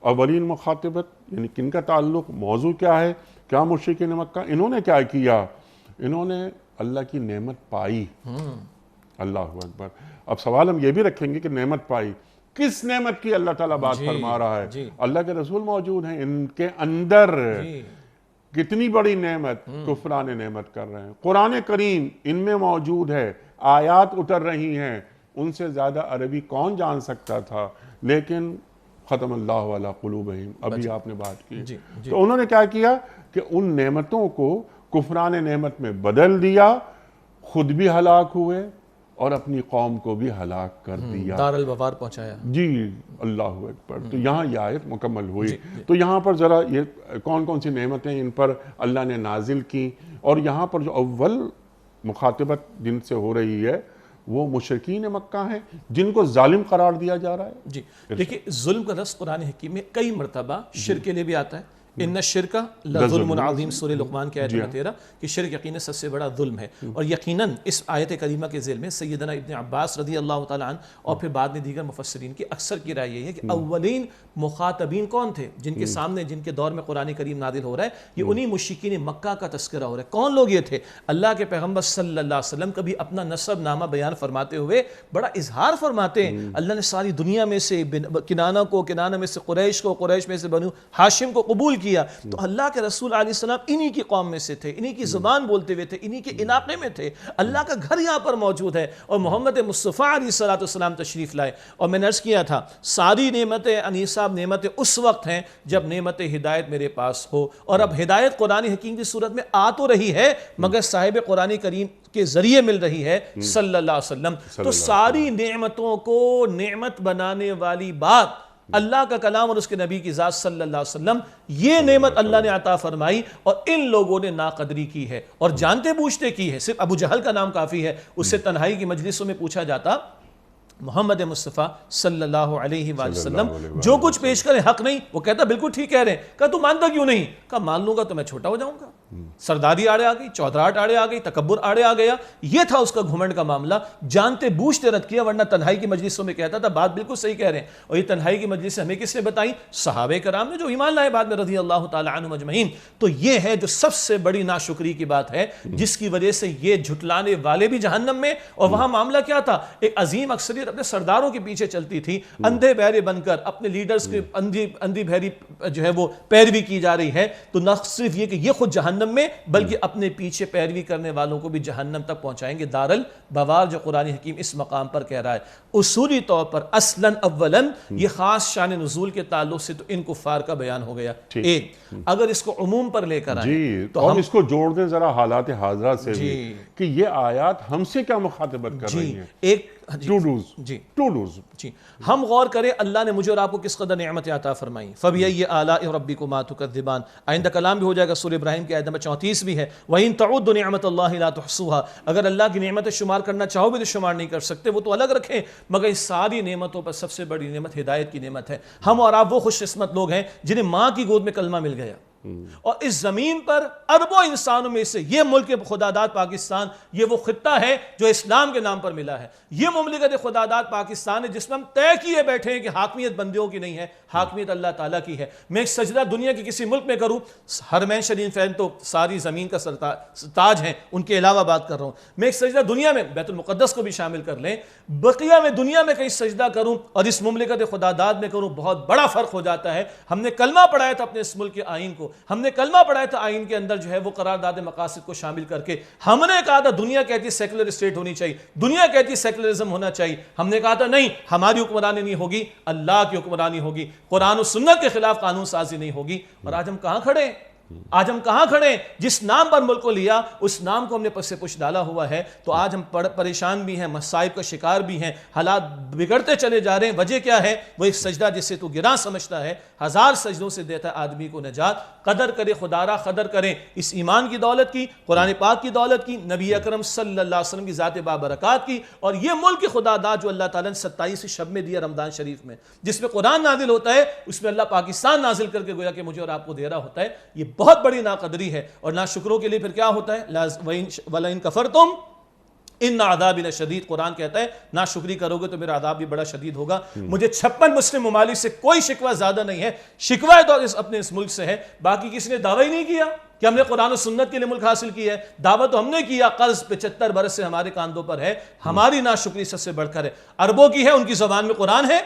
[SPEAKER 1] اولین مخاطبت، یعنی کن کا تعلق، موضوع کیا ہے، کیا مشرکین مکہ، انہوں نے کیا کیا؟ انہوں نے اللہ کی نعمت پائی، اللہ اکبر۔ اب سوال ہم یہ بھی رکھیں گے کہ نعمت پائی، کس نعمت کی اللہ تعالیٰ بات فرما رہا ہے؟ اللہ کے رسول موجود ہیں ان کے اندر، کتنی بڑی نعمت، کفران نعمت کر رہے ہیں۔ قرآن کریم ان میں موجود ہے، آیات اتر رہی ہیں، ان سے زیادہ عربی کون جان سکتا تھا، لیکن ختم اللہ علی قلوبہم، ابھی آپ نے بات کی۔ تو انہوں نے کیا کیا کہ ان نعمتوں کو کفران نعمت میں بدل دیا، خود بھی ہلاک ہوئے اور اپنی قوم کو بھی ہلاک کر دیا،
[SPEAKER 2] دار البوار پہنچایا۔
[SPEAKER 1] جی، اللہ اکبر۔ تو یہاں یہ آیت مکمل ہوئی۔ تو یہاں پر ذرا یہ کون کون سی نعمتیں ان پر اللہ نے نازل کی، اور یہاں پر جو اول مخاطبت جن سے ہو رہی ہے وہ مشرکین مکہ ہیں جن کو ظالم قرار دیا جا رہا ہے۔
[SPEAKER 2] جی دیکھیں، ظلم کا لفظ قرآن حکیم میں کئی مرتبہ شرک کے لیے بھی آتا ہے، ان الشرک لظلم عظیم، سورہ لقمان کی آیت نمبر 13 کہ شرک یقیناً سب سے بڑا ظلم ہے. اور یقیناً اس آیت کریمہ کے ذیل میں سیدنا ابن عباس رضی اللہ تعالیٰ عنہ اور پھر بعد میں دیگر مفسرین کی اکثر کی رائے یہ ہے کہ اولین مخاطبین کون تھے جن کے سامنے جن کے دور میں قرآن کریم نازل ہو رہا ہے، یہ انہی مشرکین مکہ کا تذکرہ ہو رہا ہے. کون لوگ یہ تھے؟ اللہ کے پیغمبر صلی اللہ علیہ وسلم کبھی اپنا نسب نامہ بیان فرماتے ہوئے بڑا اظہار فرماتے ہیں، اللہ نے ساری دنیا میں سے کنانہ میں سے قریش کو، قریش میں سے بنو ہاشم کو قبول کیا. تو اللہ کے رسول علیہ السلام انہی کی قوم میں سے تھے، انہی کی زبان بولتے ہوئے تھے، انہی کے علاقے میں تھے. اللہ کا گھر یہاں پر موجود ہے اور محمد مصطفیٰ علیہ السلام تشریف لائے. اور میں نے عرض کیا تھا ساری نعمتیں انیس صاحب نعمتیں اس وقت ہیں جب نعمت ہدایت میرے پاس ہو، اور اب ہدایت قرآن حکیم کی صورت میں آ تو رہی ہے مگر صاحب قرآن کریم کے ذریعے مل رہی ہے صلی اللہ علیہ وسلم. تو ساری نعمتوں کو نعمت بنانے والی بات اللہ کا کلام اور اس کے نبی کی ذات صلی اللہ علیہ وسلم، یہ نعمت اللہ نے عطا فرمائی اور ان لوگوں نے ناقدری کی ہے اور جانتے بوجھتے کی ہے. صرف ابو جہل کا نام کافی ہے، اس سے تنہائی کی مجلسوں میں پوچھا جاتا محمد مصطفیٰ صلی اللہ علیہ وآلہ وسلم جو کچھ پیش کریں حق نہیں، وہ کہتا بالکل ٹھیک کہہ رہے ہیں. کہا تو مانتا کیوں نہیں؟ کہا مان لوں گا تو میں چھوٹا ہو جاؤں گا. سرداری آڑے آ گئی، چودراہٹ آڑے آ گئی، تکبر آڑے آ گیا. یہ تھا اس کا گھمنڈ کا معاملہ، جانتے بوجھتے رد کیا. ورنہ تنہائی کی مجلسوں میں کہتا تھا بات بالکل صحیح کہہ رہے ہیں. اور یہ تنہائی کی مجلسیں ہمیں کس نے بتائیں؟ صحابہ کرام نے جو ایمان لائے بعد میں رضی اللہ تعالی عنہم اجمعین. تو یہ ہے جو سب سے بڑی ناشکری کی بات ہے جس کی وجہ سے یہ جھٹلانے والے بھی جہنم میں. اور وہاں معاملہ کیا تھا؟ ایک عظیم اکثریت اپنے سرداروں کے پیچھے چلتی تھی، اندھے بہرے بن کر اپنے لیڈرز کے اندھی بہری جو ہے وہ پیروی کی جا رہی ہے. تو نہ صرف یہ کہ یہ خود جہنم میں بلکہ اپنے پیچھے پیروی کرنے والوں کو بھی جہنم تک پہنچائیں گے. دار البوار جو قرآن حکیم اس مقام پر کہہ رہا ہے، اصولی طور پر اصلاً اولاً یہ خاص شان نزول کے تعلق سے تو ان کفار کا بیان ہو گیا. ایک اگر اس کو عموم پر لے کر آئیں
[SPEAKER 1] تو اور اس کو جوڑ دیں ذرا حالات حاضرہ سے بھی کہ یہ آیات ہم سے کیا مخاطبت کر رہی ہیں.
[SPEAKER 2] ایک
[SPEAKER 1] جی
[SPEAKER 2] ہم غور کریں اللہ نے مجھے اور آپ کو کس قدر نعمت عطا فرمائی. فَبِأَيِّ آلَاءِ رَبِّكُمَا تُكَذِّبَانِ آئندہ کلام بھی ہو جائے گا، سورہ ابراہیم کی آیت نمبر 34 بھی ہے. وَإِن تَعُدُّوا نِعْمَةَ اللَّهِ لَا تُحْصُوهَا اگر اللہ کی نعمتیں شمار کرنا چاہو بھی تو شمار نہیں کر سکتے، وہ تو الگ رکھیں. مگر اس ساری نعمتوں پر سب سے بڑی نعمت ہدایت کی نعمت ہے. ہم اور آپ وہ خوش قسمت لوگ ہیں جنہیں ماں کی گود میں کلمہ مل گیا. اور اس زمین پر اربوں انسانوں میں سے یہ ملک خداداد پاکستان یہ وہ خطہ ہے جو اسلام کے نام پر ملا ہے. یہ مملکت خداداد پاکستان ہے جس میں ہم طے کیے بیٹھے ہیں کہ حاکمیت بندیوں کی نہیں ہے، حاکمیت اللہ تعالیٰ کی ہے. میں ایک سجدہ دنیا کی کسی ملک میں کروں، حرمین شریف فین تو ساری زمین کا تاج ہیں، ان کے علاوہ بات کر رہا ہوں. میں ایک سجدہ دنیا میں بیت المقدس کو بھی شامل کر لیں، بقیہ میں دنیا میں کہیں سجدہ کروں اور اس مملکت خداداد میں کروں، بہت بڑا فرق ہو جاتا ہے. ہم نے کلمہ پڑھایا تھا اپنے اس ملک کے آئین کو، ہم نے کلمہ پڑھایا تھا آئین کے اندر جو ہے وہ قرارداد مقاصد کو شامل کر کے. ہم نے کہا تھا دنیا کہتی ہے سیکولر اسٹیٹ ہونی چاہیے، دنیا کہتی ہے سیکولرزم ہونا چاہیے. ہم نے کہا تھا نہیں، ہماری حکمرانی نہیں ہوگی، اللہ کی حکمرانی ہوگی، قرآن و سنت کے خلاف قانون سازی نہیں ہوگی. اور آج ہم کہاں کھڑے ہیں؟ آج ہم کہاں کھڑے ہیں؟ جس نام پر ملک کو لیا اس نام کو ہم نے پس سے پش ڈالا ہوا ہے. تو آج ہم پریشان بھی ہیں، مصائب کا شکار بھی ہیں، حالات بگڑتے چلے جا رہے ہیں. وجہ کیا ہے؟ وہ ایک سجدہ جسے تو گراں سمجھتا ہے 1000 سجدوں سے دیتا ہے آدمی کو نجات. قدر کرے خدا را، قدر کریں اس ایمان کی دولت کی، قرآن پاک کی دولت کی، نبی اکرم صلی اللہ علیہ وسلم کی ذات بابرکات کی. اور یہ ملک خدا داد جو اللہ تعالیٰ نے 27 شب میں دیا رمضان شریف میں، جس میں قرآن نازل ہوتا ہے، اس میں اللہ پاکستان نازل کر کے گویا کہ مجھے اور آپ کو دے رہا ہوتا ہے. یہ بہت بڑی ناقدری ہے. اور ناشکروں کے لیے پھر کیا ہوتا ہے؟ وَلَئِن كَفَرْتُمْ ان عذاب لشدید. قرآن کہتا ہے ناشکری کرو گے تو میرا عذاب بھی بڑا شدید ہوگا. مجھے 56 مسلم ممالک سے کوئی شکوہ زیادہ نہیں ہے. شکوہ تو اپنے اس ملک سے ہے، باقی کسی نے دعویٰ ہی نہیں کیا کہ ہم نے قرآن و سنت کے لیے ملک حاصل کیا ہے. دعویٰ تو ہم نے کیا، قرض 75 برس سے ہمارے کاندھوں پر ہے. ہماری ناشکری سب سے بڑھ کر ہے. عربوں کی ہے، ان کی زبان میں قرآن ہے.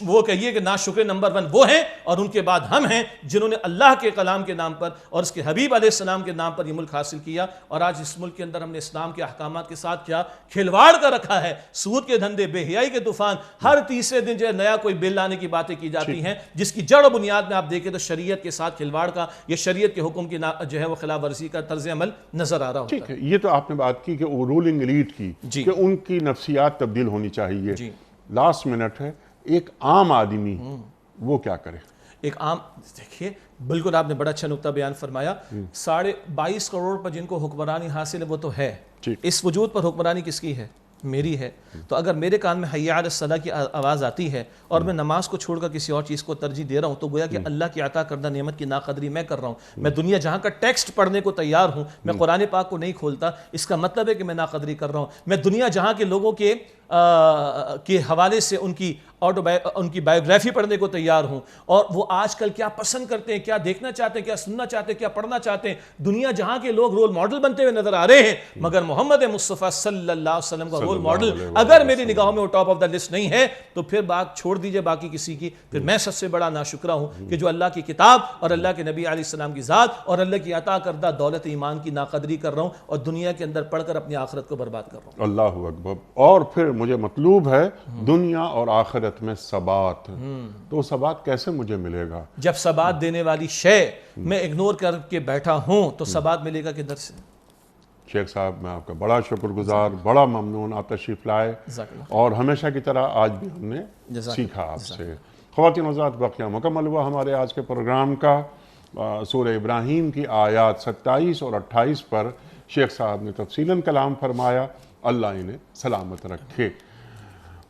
[SPEAKER 2] وہ کہیے کہ ناشکر نمبر 1 وہ ہیں، اور ان کے بعد ہم ہیں جنہوں نے اللہ کے کلام کے نام پر اور اس کے حبیب علیہ السلام کے نام پر یہ ملک حاصل کیا. اور آج اس ملک کے اندر ہم نے اسلام کے احکامات کے ساتھ کیا کھلواڑ کر رکھا ہے. سود کے دھندے، بے حیائی کے طوفان، ہر تیسرے دن جو ہے نیا کوئی بل لانے کی باتیں کی جاتی ہیں جس کی جڑ و بنیاد میں آپ دیکھیں تو شریعت کے ساتھ کھلواڑ کا یا شریعت کے حکم کی جو ہے وہ خلاف ورزی کا طرز عمل نظر آ رہا ہوتا ہے.
[SPEAKER 1] ٹھیک ہے، یہ تو آپ نے بات کی کہ رولنگ ایلیٹ کی کہ ان کی نفسیات تبدیل ہونی چاہیے. لاسٹ منٹ ہے، ایک عام آدمی وہ کیا کرے؟
[SPEAKER 2] ایک عام دیکھیے بالکل آپ نے بڑا اچھا نقطہ بیان فرمایا. 22.5 کروڑ پر جن کو حکمرانی حاصل ہے وہ تو ہے. اس وجود پر حکمرانی کس کی ہے؟ میری ہے، تو اگر میرے کان میں حی علی الصلاۃ کی آواز آتی ہے اور میں نماز کو چھوڑ کر کسی اور چیز کو ترجیح دے رہا ہوں، تو گویا کہ اللہ کی عطا کردہ نعمت کی ناقدری میں کر رہا ہوں. میں دنیا جہاں کا ٹیکسٹ پڑھنے کو تیار ہوں، میں قرآن پاک کو نہیں کھولتا، اس کا مطلب ہے کہ میں ناقدری کر رہا ہوں. میں دنیا جہاں کے لوگوں کے حوالے سے ان کی بایوگرافی پڑھنے کو تیار ہوں، اور وہ آج کل کیا پسند کرتے ہیں، کیا دیکھنا چاہتے ہیں، کیا سننا چاہتے ہیں، کیا پڑھنا چاہتے ہیں. دنیا جہاں کے لوگ رول ماڈل بنتے ہوئے نظر آ رہے ہیں، مگر محمد مصطفیٰ صلی اللہ علیہ وسلم کا رول ماڈل اگر میری نگاہوں میں وہ ٹاپ آف دا لسٹ نہیں ہے، تو پھر بات چھوڑ دیجئے باقی کسی کی. پھر میں سب سے بڑا ناشکرہ ہوں کہ جو اللہ کی کتاب اور اللہ کے نبی علیہ السلام کی ذات اور اللہ کی عطا کردہ دولت ایمان کی ناقدری کر رہا ہوں، اور دنیا کے اندر پڑھ کر اپنی آخرت کو برباد کر رہا ہوں.
[SPEAKER 1] اللہ اکبر. اور پھر مجھے مطلوب ہے دنیا اور آخرت میں ثبات. تو ثبات کیسے مجھے ملے گا؟
[SPEAKER 2] جب ثبات دینے والی شے میں اگنور کر کے بیٹھا ہوں تو ثبات ملے گا کدھر سے؟
[SPEAKER 1] شیخ صاحب میں آپ کا بڑا شکر گزار، بڑا ممنون آپ تشریف لائے، اور ہمیشہ کی طرح آج بھی ہم نے سیکھا آپ سے. خواتین حضرات، بقیہ مکمل ہوا ہمارے آج کے پروگرام کا. سورہ ابراہیم کی آیات 27 اور 28 پر شیخ صاحب نے تفصیلاً کلام فرمایا. اللہ انہیں سلامت رکھے.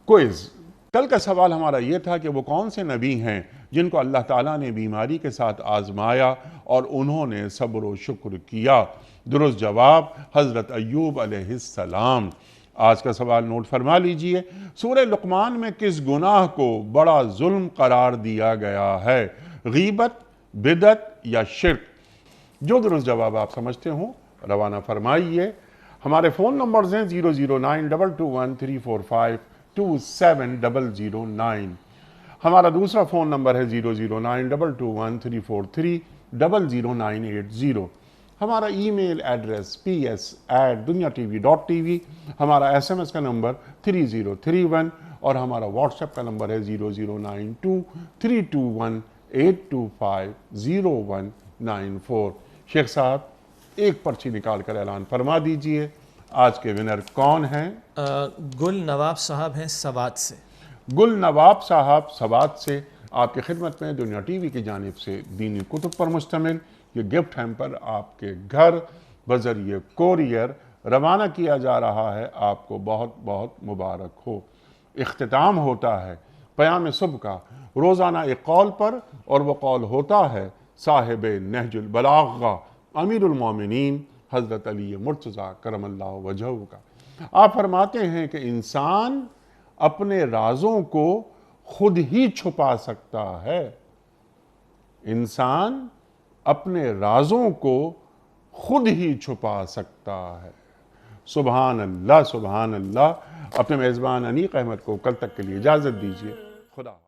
[SPEAKER 1] کوئز. کل کا سوال ہمارا یہ تھا کہ وہ کون سے نبی ہیں جن کو اللہ تعالیٰ نے بیماری کے ساتھ آزمایا اور انہوں نے صبر و شکر کیا؟ درست جواب حضرت ایوب علیہ السلام. آج کا سوال نوٹ فرما لیجئے. سورہ لقمان میں کس گناہ کو بڑا ظلم قرار دیا گیا ہے؟ غیبت، بدعت یا شرک؟ جو درست جواب آپ سمجھتے ہوں روانہ فرمائیے. ہمارے فون نمبرز ہیں 0092213452709. ہمارا دوسرا فون نمبر ہے 009221343000980. ہمارا ای میل ایڈریس ps@dunyatv.tv. ہمارا SMS کا نمبر 3031 اور ہمارا واٹس ایپ کا نمبر ہے 009232182500194. شیخ صاحب ایک پرچی نکال کر اعلان فرما دیجئے. آج کے ونر کون ہیں؟
[SPEAKER 2] گل نواب صاحب ہیں سوات سے.
[SPEAKER 1] گل نواب صاحب سوات سے آپ کی خدمت میں دنیا ٹی وی کی جانب سے دینی کتب پر مشتمل یہ گفٹ ہیمپر آپ کے گھر بذریعہ کوریئر روانہ کیا جا رہا ہے. آپ کو بہت بہت مبارک ہو. اختتام ہوتا ہے پیام صبح کا روزانہ ایک قول پر، اور وہ قول ہوتا ہے صاحب نہج البلاغہ امیر المومنین حضرت علی مرتضیٰ کرم اللہ وجہہ کا. آپ فرماتے ہیں کہ انسان اپنے رازوں کو خود ہی چھپا سکتا ہے. انسان اپنے رازوں کو خود ہی چھپا سکتا ہے. سبحان اللہ سبحان اللہ. اپنے میزبان انیق احمد کو کل تک کے لیے اجازت دیجیے. خدا